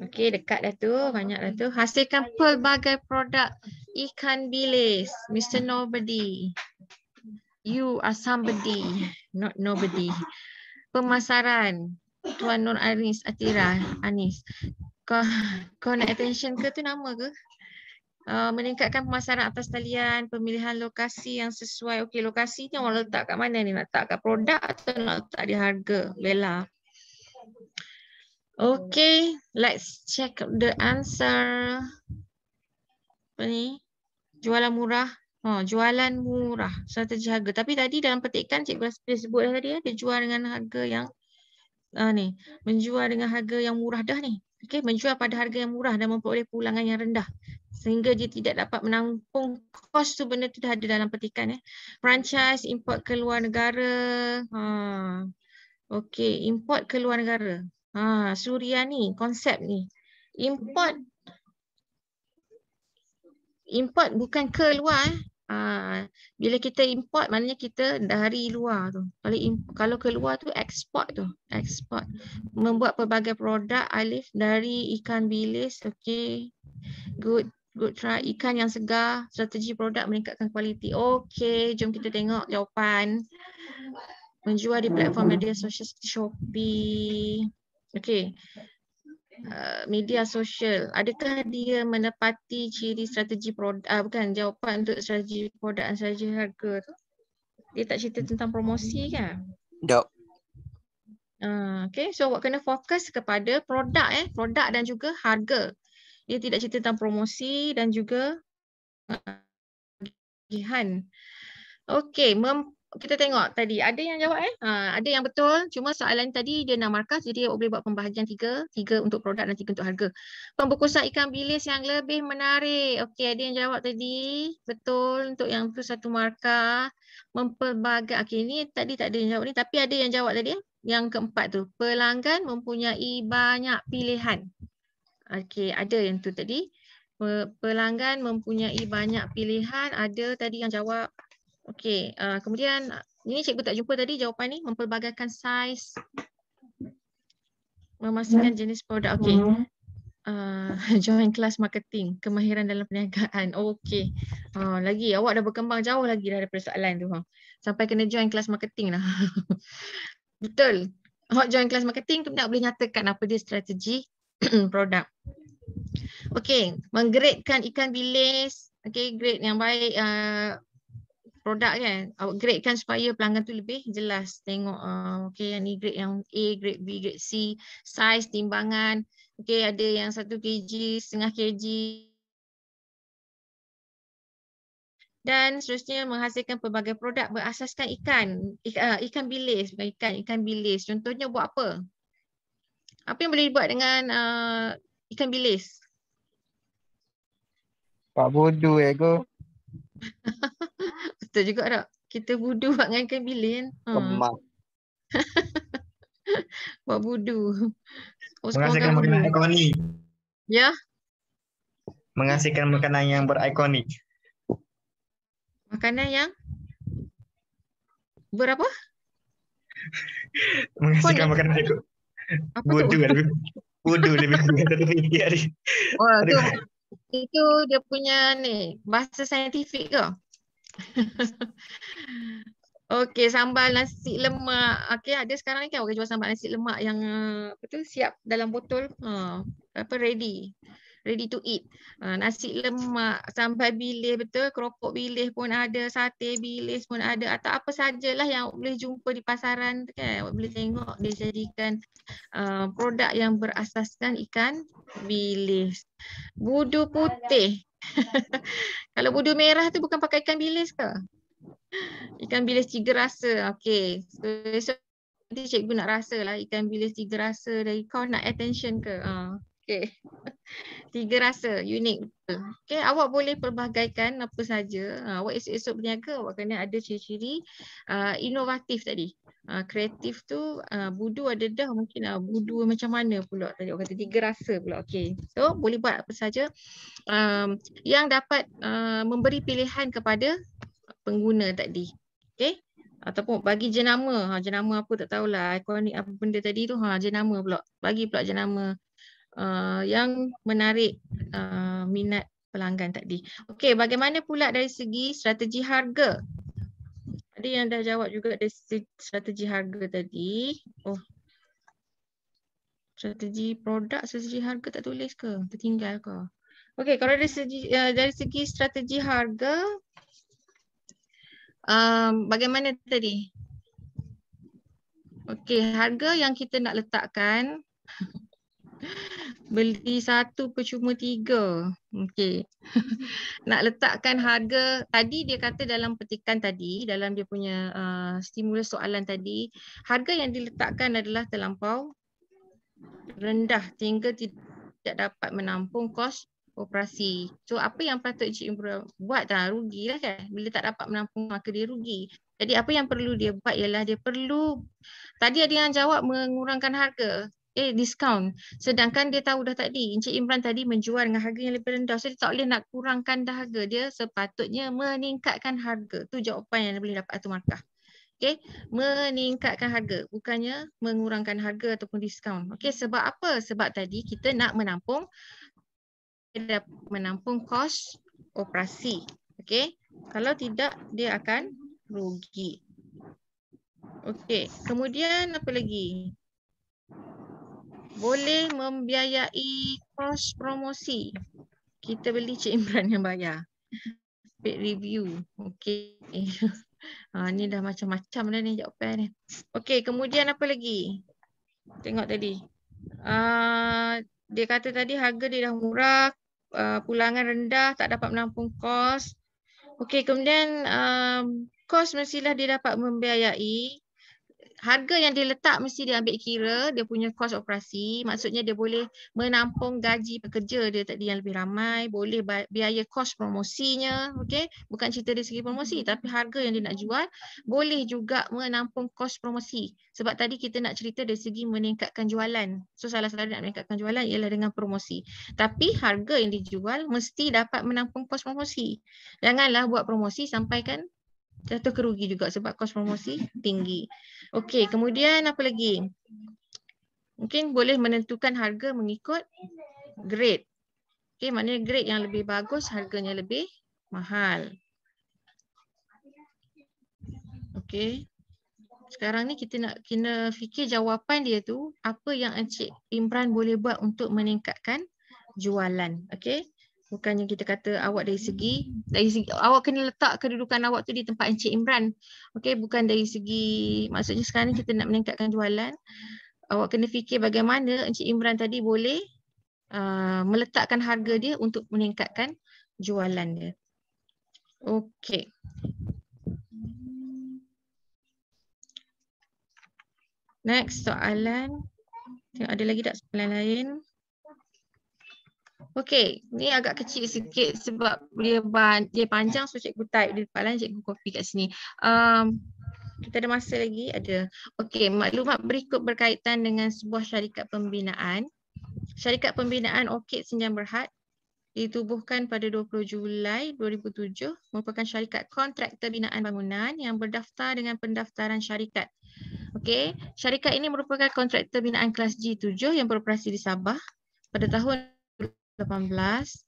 Okey, dekat dah tu, banyak dah tu. Hasilkan pelbagai produk ikan bilis. Mr. Nobody. You are somebody, not nobody. Pemasaran. Tuan Nur Anis Atira. Anis. Kau nak attention ke tu nama ke? Meningkatkan pemasaran atas talian, pemilihan lokasi yang sesuai. Okey, lokasi ni orang letak kat mana ni? Nak letak kat produk atau nak letak di harga? Bella. Okay, let's check the answer. Apa ni? Jualan murah. Jualan murah. Strategi harga. Tapi tadi dalam petikan cikgu sebut tadi dia jual dengan harga yang ni. Menjual dengan harga yang murah dah ni. Okay, menjual pada harga yang murah dan memperoleh pulangan yang rendah. Sehingga dia tidak dapat menampung kos tu, benda tu dah ada dalam petikan. Franchise, import ke luar negara. Okay, import ke luar negara. Suria ni, konsep ni. Import bukan ke luar. Bila kita import, maknanya kita dari luar tu. Kalau ke luar tu, ekspor tu. Ekspor. Membuat pelbagai produk alif dari ikan bilis. Okay. Good try. Ikan yang segar. Strategi produk meningkatkan kualiti. Okay, jom kita tengok jawapan. Menjual di platform media sosial seperti Shopee. Okay. Media sosial. Adakah dia menepati ciri strategi produk? Bukan, jawapan untuk strategi produk dan strategi harga tu. Dia tak cerita tentang promosi kan? Tak. Okay, so awak kena fokus kepada produk produk dan juga harga. Dia tidak cerita tentang promosi dan juga tagihan. Okay, kita tengok tadi ada yang jawab ada yang betul, cuma soalan tadi dia 6 markah, jadi awak boleh buat pembahagian 3 untuk produk dan 3 untuk harga. Pembungkusan ikan bilis yang lebih menarik. Okey, ada yang jawab tadi betul untuk yang tu 1 markah. Mempelbagai. Okey, ni tadi tak ada yang jawab ni, tapi ada yang jawab tadi yang keempat tu, pelanggan mempunyai banyak pilihan. Okey, ada yang tu tadi. Pelanggan mempunyai banyak pilihan, ada tadi yang jawab. Okey, kemudian ini cikgu tak jumpa tadi jawapan ni, mempelbagaikan saiz, memastikan jenis produk. Okey. join kelas marketing, kemahiran dalam perniagaan. Okey. Lagi awak dah berkembang jauh lagi daripada soalan tu. Sampai kena join kelas marketing lah. Betul. Awak join kelas marketing tu nak boleh nyatakan apa dia strategi produk. Okey, menggradekan ikan bilis. Okey, grade yang baik produk kan. Awak gradekan supaya pelanggan tu lebih jelas tengok okey yang ni grade yang A, grade B, grade C, saiz, timbangan. Okey, ada yang 1 kg, setengah kg. Dan seterusnya menghasilkan pelbagai produk berasaskan ikan bilis, bukan ikan bilis. Contohnya buat apa? Apa yang boleh dibuat dengan ikan bilis? Pak bodoh go. Betul juga tak? Kita budu buat dengan ikan bilis kan? Kemak. Buat budu. Menghasilkan makanan ikonik. Ya? Menghasilkan makanan yang berikonik. Makanan yang berapa? Menghasilkan makanan ikonik. Budu lebih tinggi. Oh, itu dia punya ni bahasa saintifik ke? Okey, sambal nasi lemak. Okey, ada sekarang ni kan orang jual sambal nasi lemak yang apa tu siap dalam botol. Ready to eat. Nasi lemak, sambal bilis, betul, keropok bilis pun ada, sate bilis pun ada, atau apa sajalah yang boleh jumpa di pasaran kan. Awak boleh tengok dia jadikan produk yang berasaskan ikan bilis. Budu putih. Kalau budu merah tu bukan pakai ikan bilis ke? Ikan bilis 3 rasa. Okey. So nanti cikgu nak rasa lah ikan bilis 3 rasa dari kau nak attention ke? Okey. 3 rasa, unik betul. Okey, awak boleh pelbagaikan apa saja. Awak esok-esok berniaga, awak kena ada ciri-ciri inovatif tadi. Kreatif tu, budu ada dah mungkin budu macam mana pula tadi awak kata 3 rasa pula. Okey. So, boleh buat apa saja yang dapat memberi pilihan kepada pengguna tadi. Okey. Ataupun bagi jenama. Jenama apa tak tahulah. Ikonik apa benda tadi tu. Jenama pula. Bagi pula jenama yang menarik minat pelanggan tadi. Okey, bagaimana pula dari segi strategi harga? Ada yang dah jawab juga dari strategi harga tadi. Oh. Strategi produk, strategi harga tak tulis ke? Tertinggal ke? Okey, kalau dari segi strategi harga, bagaimana tadi? Okey, harga yang kita nak letakkan beli 1 percuma 3. Okey. Nak letakkan harga, tadi dia kata dalam petikan tadi, dalam dia punya stimulus soalan tadi, harga yang diletakkan adalah terlampau rendah sehingga tidak dapat menampung kos operasi. So apa yang patut Cik buat dah rugilah kan. Bila tak dapat menampung maka dia rugi. Jadi apa yang perlu dia buat ialah dia perlu, tadi ada yang jawab mengurangkan harga. Diskaun. Sedangkan dia tahu dah tadi, Encik Imran tadi menjual dengan harga yang lebih rendah. So dia tak boleh nak kurangkan dah harga. Dia sepatutnya meningkatkan harga. Tu jawapan yang dia boleh dapat satu markah. Okay, meningkatkan harga, bukannya mengurangkan harga ataupun diskaun. Okay, sebab apa? Sebab tadi kita nak menampung kos operasi. Okay, kalau tidak dia akan rugi. Okay, kemudian apa lagi? Boleh membiayai kos promosi. Kita beli Cik Imran yang bayar. Paid review. Okay. Ni dah macam-macam dah ni jawapan ni. Okey, kemudian apa lagi? Tengok tadi. Dia kata tadi harga dia dah murah, pulangan rendah, tak dapat menampung kos. Okey, kemudian kos mestilah dia dapat membiayai. Harga yang dia letak mesti dia ambil kira dia punya kos operasi. Maksudnya dia boleh menampung gaji pekerja dia tadi yang lebih ramai, boleh biaya kos promosinya, okey? Bukan cerita dari segi promosi, tapi harga yang dia nak jual boleh juga menampung kos promosi. Sebab tadi kita nak cerita dari segi meningkatkan jualan. So salah satu nak meningkatkan jualan ialah dengan promosi. Tapi harga yang dijual mesti dapat menampung kos promosi. Janganlah buat promosi sampai kan jatuh kerugi juga sebab kos promosi tinggi. Okey, kemudian apa lagi? Mungkin boleh menentukan harga mengikut grade. Okey, maknanya grade yang lebih bagus harganya lebih mahal. Okey. Sekarang ni kita nak kena fikir jawapan dia tu apa yang Encik Imran boleh buat untuk meningkatkan jualan. Okey. Bukannya kita kata awak dari segi awak kena letak kedudukan awak tu di tempat Encik Imran. Okey, bukan dari segi maksudnya sekarang ni kita nak meningkatkan jualan. Awak kena fikir bagaimana Encik Imran tadi boleh meletakkan harga dia untuk meningkatkan jualan dia. Okey. Next soalan. Tengok ada lagi tak soalan lain? Okey, ni agak kecil sikit sebab dia panjang, so cikgu type di depan lain, cikgu copy kat sini. Kita ada masa lagi? Ada. Okey, maklumat berikut berkaitan dengan sebuah syarikat pembinaan. Syarikat pembinaan Orchid Senjang Berhad ditubuhkan pada 20 Julai 2007, merupakan syarikat kontraktor binaan bangunan yang berdaftar dengan pendaftaran syarikat. Okey, syarikat ini merupakan kontraktor binaan kelas G7 yang beroperasi di Sabah pada tahun 2018.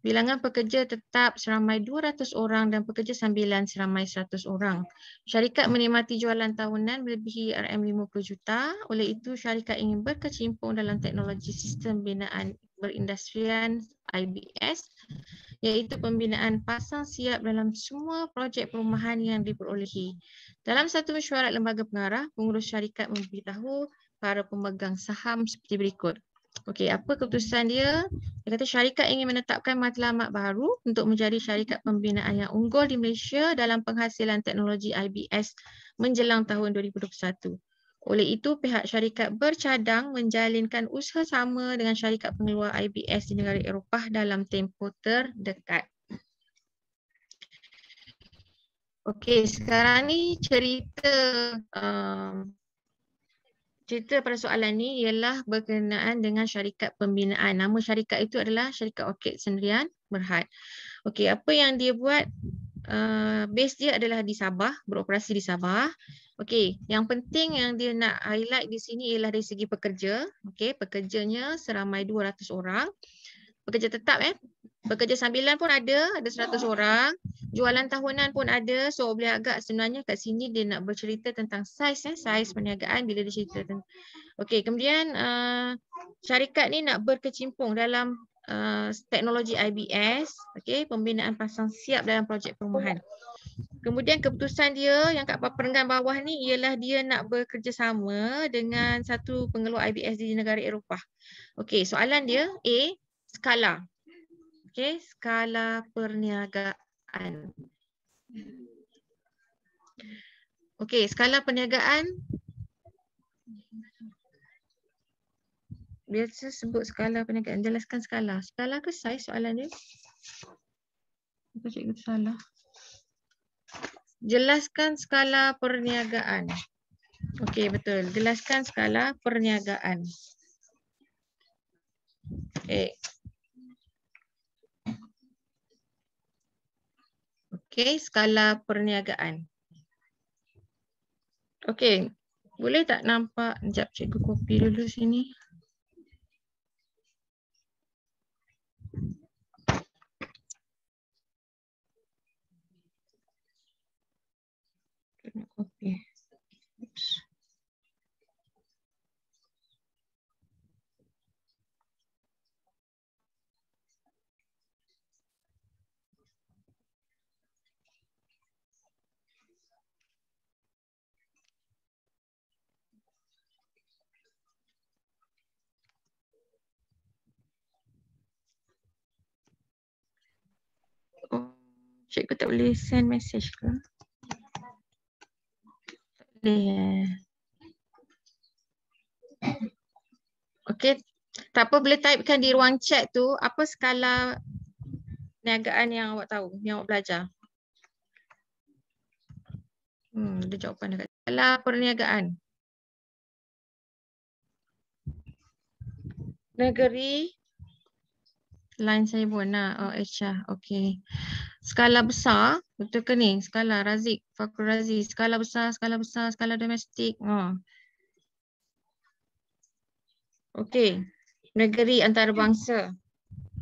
Bilangan pekerja tetap seramai 200 orang dan pekerja sambilan seramai 100 orang. Syarikat menikmati jualan tahunan melebihi RM50 juta. Oleh itu, syarikat ingin berkecimpung dalam teknologi sistem binaan berindustrian IBS, iaitu pembinaan pasang siap dalam semua projek perumahan yang diperolehi. Dalam satu mesyuarat lembaga pengarah, pengurus syarikat memberitahu para pemegang saham seperti berikut. Okey, apa keputusan dia? Dia kata syarikat ingin menetapkan matlamat baru untuk menjadi syarikat pembinaan yang unggul di Malaysia dalam penghasilan teknologi IBS menjelang tahun 2021. Oleh itu, pihak syarikat bercadang menjalinkan usaha sama dengan syarikat pengeluar IBS di negara Eropah dalam tempoh terdekat. Okey, sekarang ni cerita pada soalan ni ialah berkenaan dengan syarikat pembinaan. Nama syarikat itu adalah Syarikat Orchid Senjang Berhad. Okey, apa yang dia buat? Base dia adalah di Sabah, beroperasi di Sabah. Okey, yang penting yang dia nak highlight di sini ialah dari segi pekerja. Okey, pekerjanya seramai 200 orang. Pekerja tetap pekerja sambilan pun ada 100 orang. Jualan tahunan pun ada. So boleh agak sebenarnya kat sini dia nak bercerita tentang saiz perniagaan bila dia cerita tentang. Okey, kemudian syarikat ni nak berkecimpung dalam teknologi IBS, okey, pembinaan pasang siap dalam projek perumahan. Kemudian keputusan dia yang kat perenggan bawah ni ialah dia nak bekerjasama dengan satu pengeluar IBS di negara Eropah. Okey, soalan dia A, skala. Okey, skala perniagaan. Okey, skala perniagaan. Biasa sebut skala perniagaan. Jelaskan skala. Skala ke saiz soalan dia? Apa cikgu salah? Jelaskan skala perniagaan. Okey, betul. Jelaskan skala perniagaan. Okey. Okey, skala perniagaan. Okey, boleh tak nampak? Sekejap, cikgu copy dulu sini. Nak copy. Oops. Oh, cikgu tak boleh send message ke? Okey, tak apa, boleh typekan di ruang chat tu apa skala perniagaan yang awak tahu, yang awak belajar. Ada jawapan dekat skala perniagaan. Negeri line saya pun oh HR. Okey. Skala besar, betul ke ni? Skala Razik, Fakul Razi, skala besar, skala domestik. Okey. negeri antarabangsa.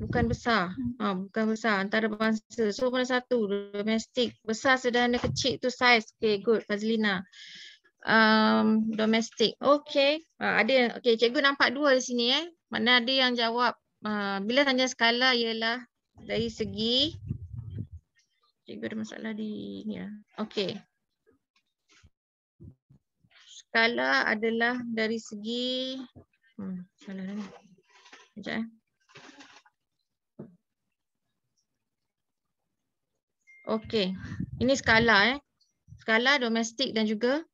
Bukan besar. Bukan besar, antarabangsa. So mana satu, domestik. Besar, sederhana, kecil tu saiz. Okay, good Fazlina. Domestik. Okay. Ada, okay, cikgu nampak dua di sini Mana ada yang jawab. Bila tanya skala ialah dari segi, cikgu ada masalah di ni Okay. Skala adalah dari segi salah dah ni. Sekejap Okey. Ini skala Skala domestik dan juga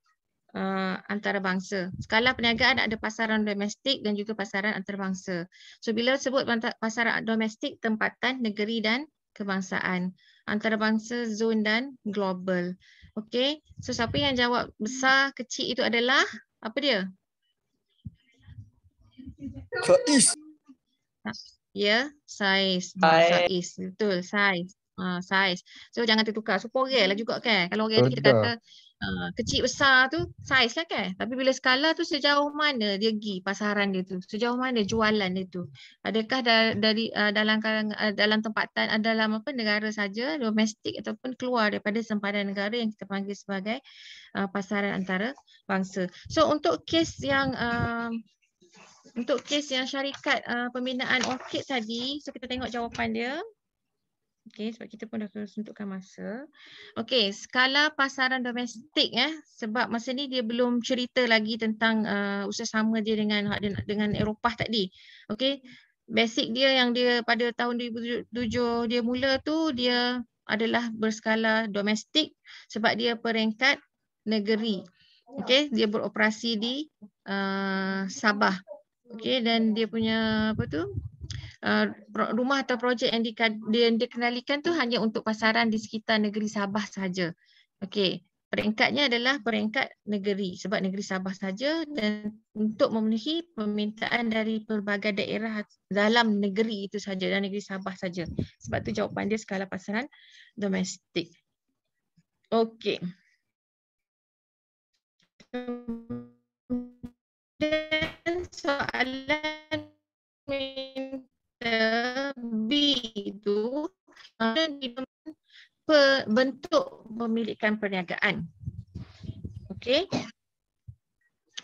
antarabangsa. Skala perniagaan ada pasaran domestik dan juga pasaran antarabangsa. So bila sebut pasaran domestik, tempatan, negeri dan kebangsaan. Antarabangsa, zon dan global. Okey. So siapa yang jawab besar, kecil itu adalah apa dia? Saiz. Ya, saiz. Saiz. Betul, saiz. Saiz. So jangan tertukar. So porel lah juga kan. Kalau orang tu kita kata kecil besar tu saiz lah kan. Tapi bila skala tu sejauh mana dia pergi pasaran dia tu. Sejauh mana jualan dia tu. Adakah dari dalam tempatan, dalam apa negara saja, domestik ataupun keluar daripada sempadan negara yang kita panggil sebagai pasaran antarabangsa. So untuk kes yang syarikat pembinaan orkid tadi, so kita tengok jawapan dia. Okey, sebab kita pun dah tentukan masa. Okey, skala pasaran domestik sebab masa ni dia belum cerita lagi tentang usaha sama dia dengan Eropah tadi. Okey, basic dia yang dia pada tahun 2007 dia mula tu dia adalah berskala domestik sebab dia peringkat negeri. Okey, dia beroperasi di Sabah. Okey, dan dia punya apa tu? Rumah atau projek yang dikenalikan tu hanya untuk pasaran di sekitar negeri Sabah saja. Okey, peringkatnya adalah peringkat negeri sebab negeri Sabah saja dan untuk memenuhi permintaan dari pelbagai daerah dalam negeri itu saja dan negeri Sabah saja. Sebab tu jawapan dia skala pasaran domestik. Okey. Dan soalan B itu bentuk pemilikan perniagaan. Okey.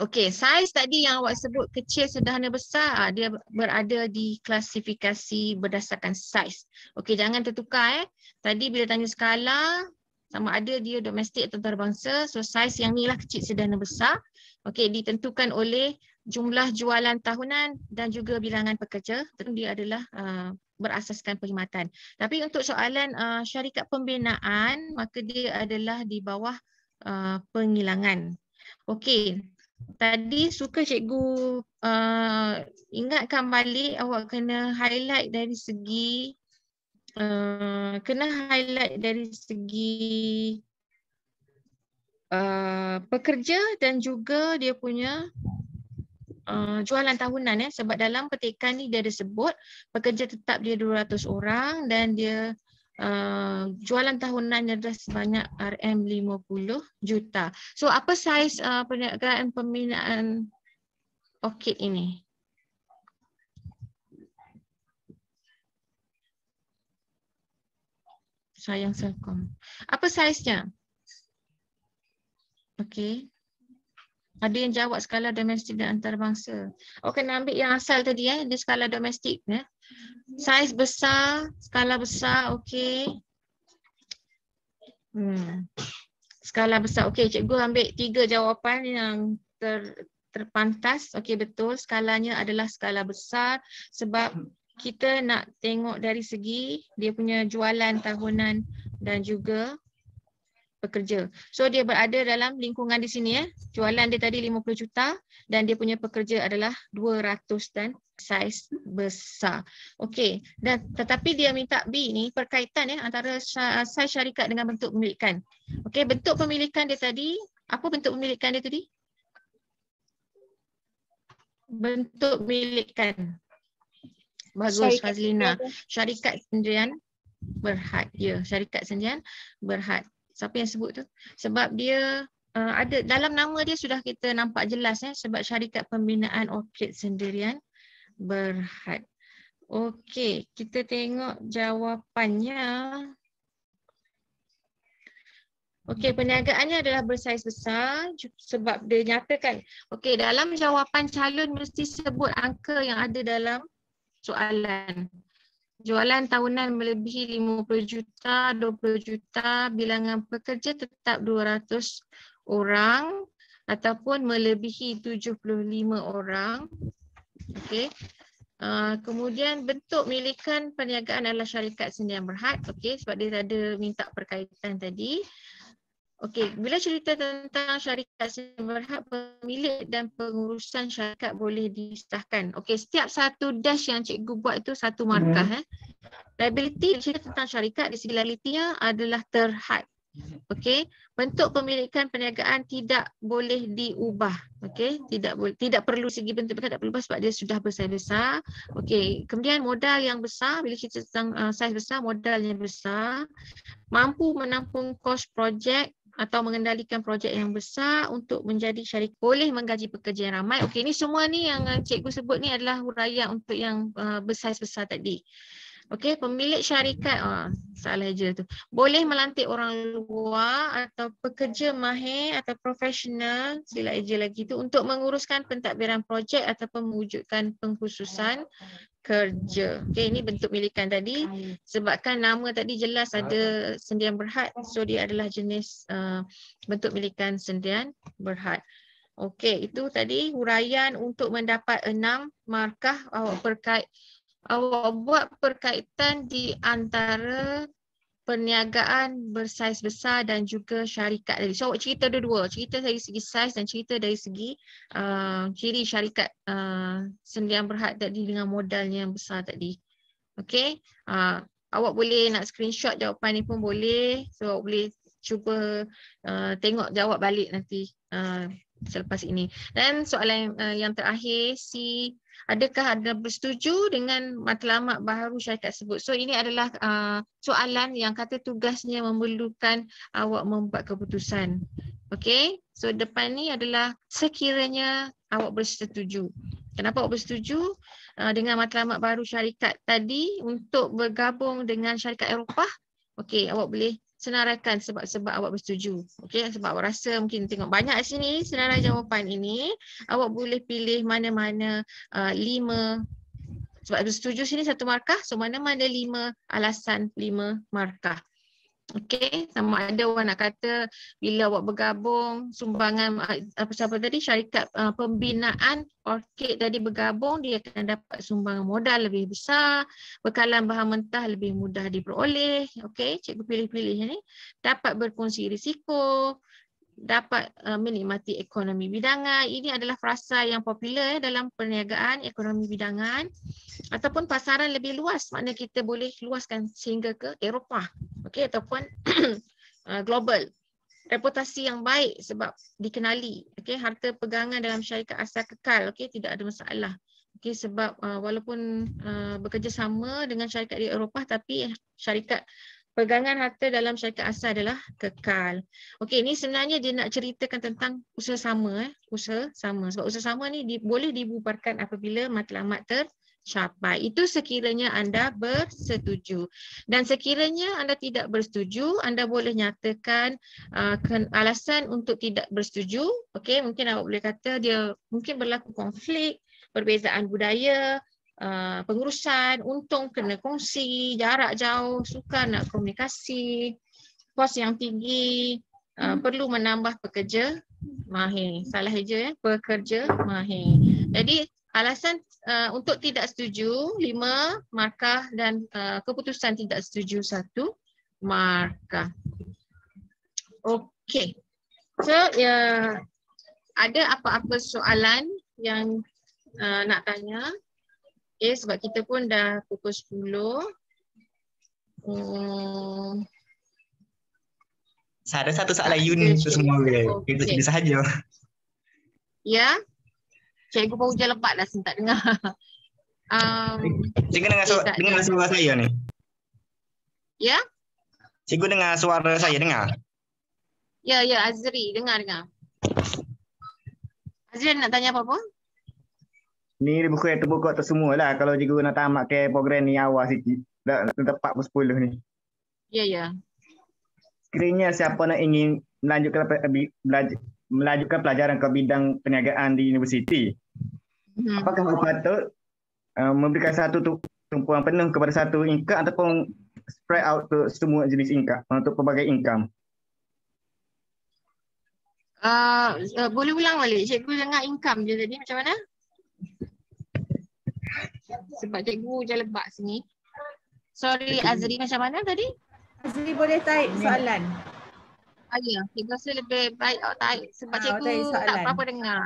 Okey, saiz tadi yang awak sebut kecil, sederhana, besar, dia berada di klasifikasi berdasarkan saiz. Okey, jangan tertukar Tadi bila tanya skala sama ada dia domestik atau antarabangsa, so saiz yang ni lah kecil, sederhana, besar. Okey, ditentukan oleh jumlah jualan tahunan dan juga bilangan pekerja. Dia adalah berasaskan perkhidmatan. Tapi untuk soalan syarikat pembinaan, maka dia adalah di bawah penghilangan. Okey, tadi suka cikgu ingatkan balik, awak kena highlight dari segi pekerja dan juga dia punya jualan tahunan sebab dalam petikan ni dia ada sebut pekerja tetap dia 200 orang dan dia jualan tahunannya adalah sebanyak RM50 juta. So apa saiz perniagaan pembinaan orkid ini? Sayang Selcom. Apa saiznya? Okey. Ada yang jawab skala domestik dan antarabangsa. Awak kena ambil yang asal tadi di skala domestik Saiz besar, skala besar, okey. Skala besar. Okey, cikgu ambil 3 jawapan yang terpantas. Okey, betul. Skalanya adalah skala besar sebab kita nak tengok dari segi dia punya jualan tahunan dan juga pekerja. So dia berada dalam lingkungan di sini Jualan dia tadi 50 juta dan dia punya pekerja adalah 200 dan saiz besar. Okey, dan tetapi dia minta B ni perkaitan antara saiz syarikat dengan bentuk pemilikan. Okey, bentuk pemilikan dia tadi, apa bentuk pemilikan dia tadi? Bentuk pemilikan. Bagus Fazlina. Syarikat sendirian berhad. Ya, syarikat sendirian berhad. Siapa yang sebut tu? Sebab dia ada dalam nama dia sudah kita nampak jelas sebab syarikat pembinaan orkid sendirian Berhad. Okey, kita tengok jawapannya. Okey, perniagaannya adalah bersaiz besar sebab dia nyatakan. Okey, dalam jawapan calon mesti sebut angka yang ada dalam soalan. Jualan tahunan melebihi 50 juta, 20 juta, bilangan pekerja tetap 200 orang ataupun melebihi 75 orang. Okey. Kemudian bentuk milikan perniagaan adalah syarikat sendirian berhad. Okey, sebab dia ada minta perkaitan tadi. Okey, bila cerita tentang syarikat sendirian berhad, pemilik dan pengurusan syarikat boleh disahkan. Okey, setiap satu dash yang cikgu buat itu satu markah. Liability cerita tentang syarikat di segi liability-nya adalah terhad. Okey, bentuk pemilikan perniagaan tidak boleh diubah. Okey, tidak perlu segi bentuk tak perlu ubah sebab dia sudah besar-besar. Okey, kemudian modal yang besar, bila cerita tentang saiz besar, modalnya besar, mampu menampung kos projek atau mengendalikan projek yang besar untuk menjadi syarikat, boleh menggaji pekerja yang ramai. Okey, ni semua ni yang cikgu sebut ni adalah huraian untuk yang bersaiz besar tadi. Okey, pemilik syarikat, salah je tu. Boleh melantik orang luar atau pekerja mahir atau profesional, sila je lagi tu, untuk menguruskan pentadbiran projek ataupun mewujudkan pengkhususan kerja. Okey, ini bentuk milikan tadi. Sebabkan nama tadi jelas ada sendirian berhad, so dia adalah jenis bentuk milikan sendirian berhad. Okey, itu tadi huraian untuk mendapat 6 markah. Awak buat perkaitan di antara perniagaan bersaiz besar dan juga syarikat tadi. So awak cerita dua-dua, cerita dari segi saiz dan cerita dari segi ciri syarikat sendirian berhad tadi dengan modalnya yang besar tadi. Okey, awak boleh nak screenshot jawapan ni pun boleh. So awak boleh cuba tengok jawab balik nanti selepas ini. Dan soalan yang terakhir, C, adakah anda bersetuju dengan matlamat baharu syarikat tersebut? So ini adalah soalan yang kata tugasnya memerlukan awak membuat keputusan. Okey, so depan ni adalah sekiranya awak bersetuju. Kenapa awak bersetuju dengan matlamat baru syarikat tadi untuk bergabung dengan syarikat Eropah? Okey, awak boleh senaraikan sebab awak bersetuju. Okey, sebab awak rasa mungkin tengok banyak di sini senarai jawapan ini, awak boleh pilih mana-mana 5. Sebab bersetuju sini 1 markah, so mana-mana 5 alasan 5 markah. Okey, sama ada awak nak kata bila awak bergabung sumbangan apa tadi syarikat pembinaan Orchid tadi bergabung, dia akan dapat sumbangan modal lebih besar, bekalan bahan mentah lebih mudah diperoleh. Okey, cikgu pilih-pilih ni, dapat berkongsi risiko, dapat menikmati ekonomi bidangan. Ini adalah frasa yang popular dalam perniagaan ekonomi bidangan, ataupun pasaran lebih luas, makna kita boleh luaskan sehingga ke Eropah, okey, ataupun global. Reputasi yang baik sebab dikenali, okey, harta pegangan dalam syarikat asal kekal, okey, tidak ada masalah. Okey, sebab walaupun bekerjasama dengan syarikat di Eropah, tapi syarikat pegangan harta dalam syarikat asal adalah kekal. Okey, ini sebenarnya dia nak ceritakan tentang usaha sama, usaha sama. Sebab usaha sama ni boleh dibubarkan apabila matlamat tercapai. Itu sekiranya anda bersetuju. Dan sekiranya anda tidak bersetuju, anda boleh nyatakan alasan untuk tidak bersetuju. Okey, mungkin awak boleh kata dia mungkin berlaku konflik, perbezaan budaya, pengurusan, untung kena kongsi, jarak jauh, sukar nak komunikasi, kos yang tinggi, perlu menambah pekerja mahir. Salah je ya, pekerja mahir. Jadi alasan untuk tidak setuju 5 markah dan keputusan tidak setuju 1 markah. Okey. So ada apa-apa soalan yang nak tanya? Okay, sebab kita pun dah pukul 10. Ada satu soalan unik tu semua ke? Kita cerita sahaja. Ya. Cikgu pun hujan lebat dah, tak dengar. Cikgu dengar suara saya ni. Ya? Cikgu dengar suara saya, dengar? Ya, Azri, dengar. Azri nak tanya apa-apa? Ni buku yang terbuka tu semua lah. Kalau cikgu nak tamat ke program ni awal sikit. Dah tepat pukul 10 ni. Ya. Sekiranya siapa nak ingin melanjutkan pelajaran ke bidang perniagaan di universiti, apakah patut memberikan satu tumpuan penuh kepada satu income ataupun spread out ke semua jenis income untuk pelbagai income? Boleh ulang balik? Cikgu dengar income je tadi macam mana? Sebab cikgu je lebak sini. Sorry Azri, macam mana tadi? Azri boleh type soalan. Ya, cikgu rasa lebih baik type sebab cikgu tak apa-apa dengar.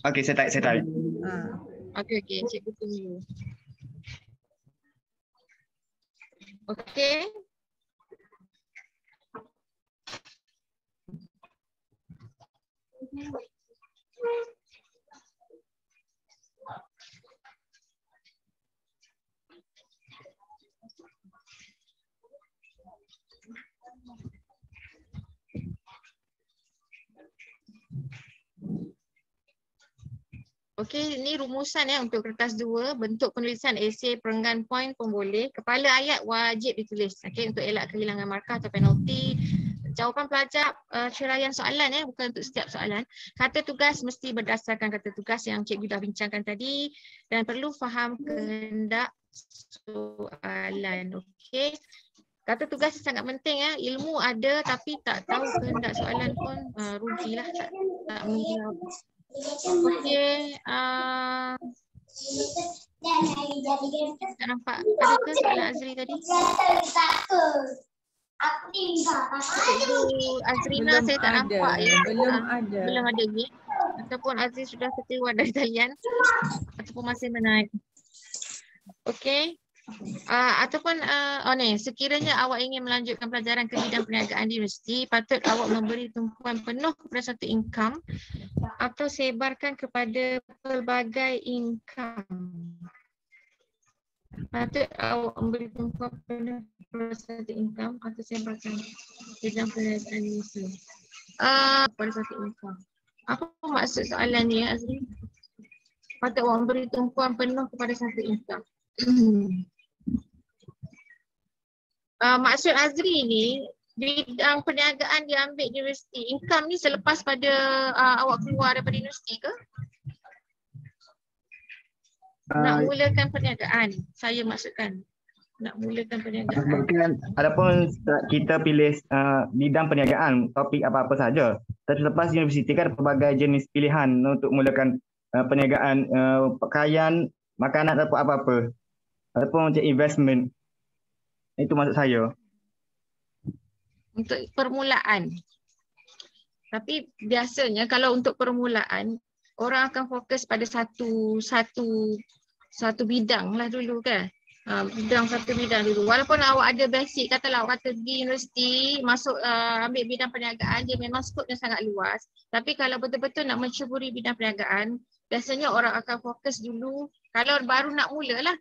Okey, saya type. Okey, cikgu tunggu. Okey. Okey, ini rumusan ya untuk kertas 2, bentuk penulisan esei perenggan poin pun boleh. Kepala ayat wajib ditulis, okey, untuk elak kehilangan markah atau penalti. Jawapan pelajar ceraian soalan ya, bukan untuk setiap soalan. Kata tugas mesti berdasarkan kata tugas yang cikgu dah bincangkan tadi dan perlu faham kehendak soalan. Okey. Kata tugas sangat penting ya. Ilmu ada tapi tak tahu kehendak soalan pun rugilah, tak menjawab. Okey, tak nampak. Ada ke soalan Azri tadi? Azrina Belum saya tak ada. nampak ya. Belum ada lagi. Ataupun Azri sudah keluar dari talian ataupun masih menaik. Okey. Ataupun sekiranya awak ingin melanjutkan pelajaran ke bidang perniagaan di universiti, patut awak memberi tumpuan penuh kepada satu income atau sebarkan kepada pelbagai income. Patut awak memberi tumpuan penuh kepada satu income atau sebarkan bidang perniagaan di universiti. Kepada satu income. Apa maksud soalan ni Azri? Patut awak memberi tumpuan penuh kepada satu income. Maksud Azri ni bidang perniagaan diambil di universiti. Income ni selepas pada awak keluar daripada universiti ke? Nak mulakan perniagaan, saya maksudkan. Nak mulakan perniagaan. Mungkin adapun kita pilih bidang perniagaan, topik apa-apa saja. Tapi selepas universiti kan pelbagai jenis pilihan untuk mulakan perniagaan pakaian, makanan ataupun apa-apa. Ataupun macam investment. Itu maksud saya. Untuk permulaan. Tapi biasanya kalau untuk permulaan, orang akan fokus pada satu bidang lah dulu kan. Satu bidang dulu. Walaupun awak ada basic, katalah awak kata pergi universiti, masuk ambil bidang perniagaan, dia memang skopnya sangat luas. Tapi kalau betul-betul nak mencuburi bidang perniagaan, biasanya orang akan fokus dulu, kalau baru nak mula lah.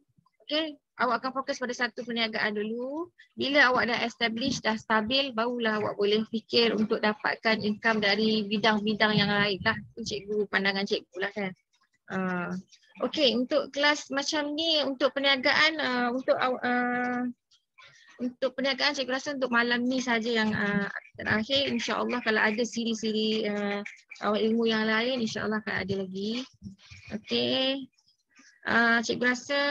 Okay, awak akan fokus pada satu perniagaan dulu. Bila awak dah establish, dah stabil, barulah awak boleh fikir untuk dapatkan income dari bidang-bidang yang lain lah. Itu cikgu, pandangan cikgu lah kan. Okey, untuk kelas macam ni, untuk perniagaan, untuk perniagaan cikgu rasa untuk malam ni saja yang terakhir. InsyaAllah kalau ada siri-siri awal ilmu yang lain, insyaAllah akan ada lagi. Okey. Cikgu rasa,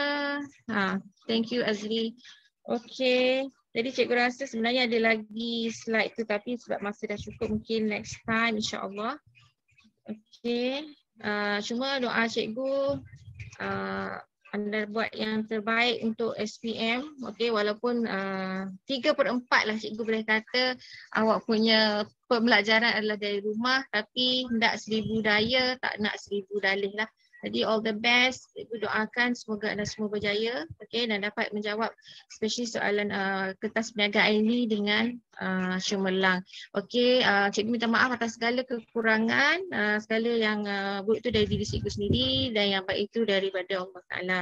thank you Azri. Okey, jadi cikgu rasa sebenarnya ada lagi slide tu tapi sebab masa dah cukup mungkin next time insyaAllah. Okey, cuma doa cikgu anda buat yang terbaik untuk SPM. Okey, walaupun 3/4 lah cikgu boleh kata awak punya pembelajaran adalah dari rumah tapi hendak 1000 daya, tak nak 1000 dalih lah. Jadi all the best, cikgu doakan semoga anda semua berjaya, okay, dan dapat menjawab especially soalan kertas perniagaan ini dengan cemerlang. Okey, cikgu minta maaf atas segala kekurangan, segala yang buruk itu dari diri cikgu sendiri dan yang baik itu daripada Allah Ta'ala.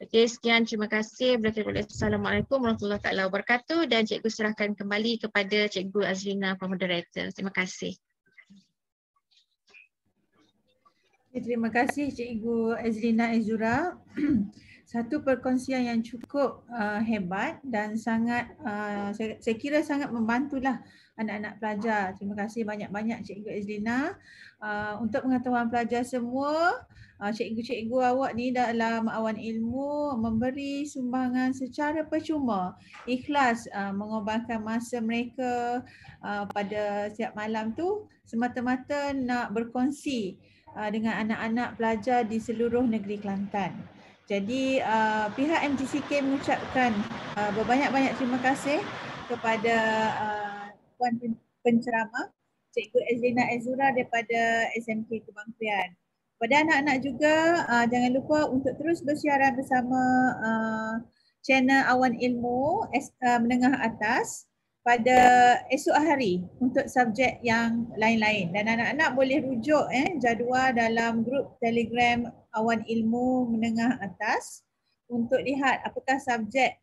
Okey, sekian, terima kasih. Assalamualaikum warahmatullahi taala wabarakatuh dan cikgu serahkan kembali kepada Cikgu Azrina, Moderator. Terima kasih. Terima kasih Cikgu Azrina Azura. Satu perkongsian yang cukup hebat dan sangat saya kira sangat membantulah anak-anak pelajar. Terima kasih banyak-banyak Cikgu Azrina. Untuk pengetahuan pelajar semua, cikgu-cikgu awak ni dalam Awan Ilmu memberi sumbangan secara percuma, ikhlas mengorbankan masa mereka pada setiap malam tu semata-mata nak berkongsi dengan anak-anak pelajar di seluruh negeri Kelantan. Jadi pihak MTCK mengucapkan berbanyak-banyak terima kasih kepada Puan Penceramah Cikgu Azrina Azura daripada SMK Kebangkian. Pada anak-anak juga jangan lupa untuk terus bersiaran bersama channel Awan Ilmu menengah atas pada esok hari untuk subjek yang lain-lain, dan anak-anak boleh rujuk jadual dalam grup Telegram Awan Ilmu menengah atas untuk lihat apakah subjek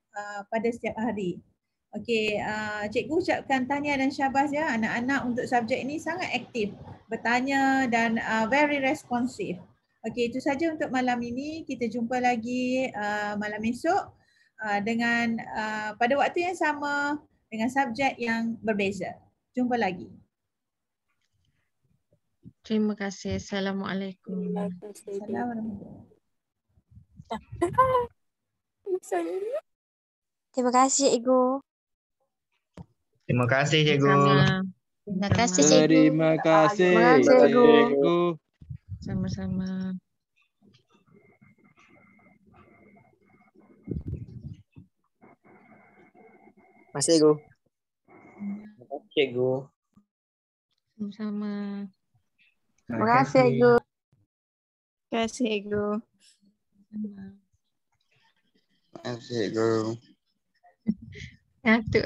pada setiap hari. Okey, cikgu ucapkan tahniah dan syabas ya, anak-anak untuk subjek ini sangat aktif, bertanya dan very responsive. Okey, itu saja untuk malam ini. Kita jumpa lagi malam esok dengan pada waktu yang sama dengan subjek yang berbeza. Jumpa lagi. Terima kasih. Assalamualaikum. Assalamualaikum. Terima kasih Cikgu. Terima kasih Cikgu. Terima kasih Cikgu. Terima kasih Cikgu. Sama-sama. Terima kasih Cikgu. Terima kasih Cikgu. Sama-sama. Terima kasih Cikgu. Terima kasih Cikgu. Terima kasih Cikgu. Ya, tu.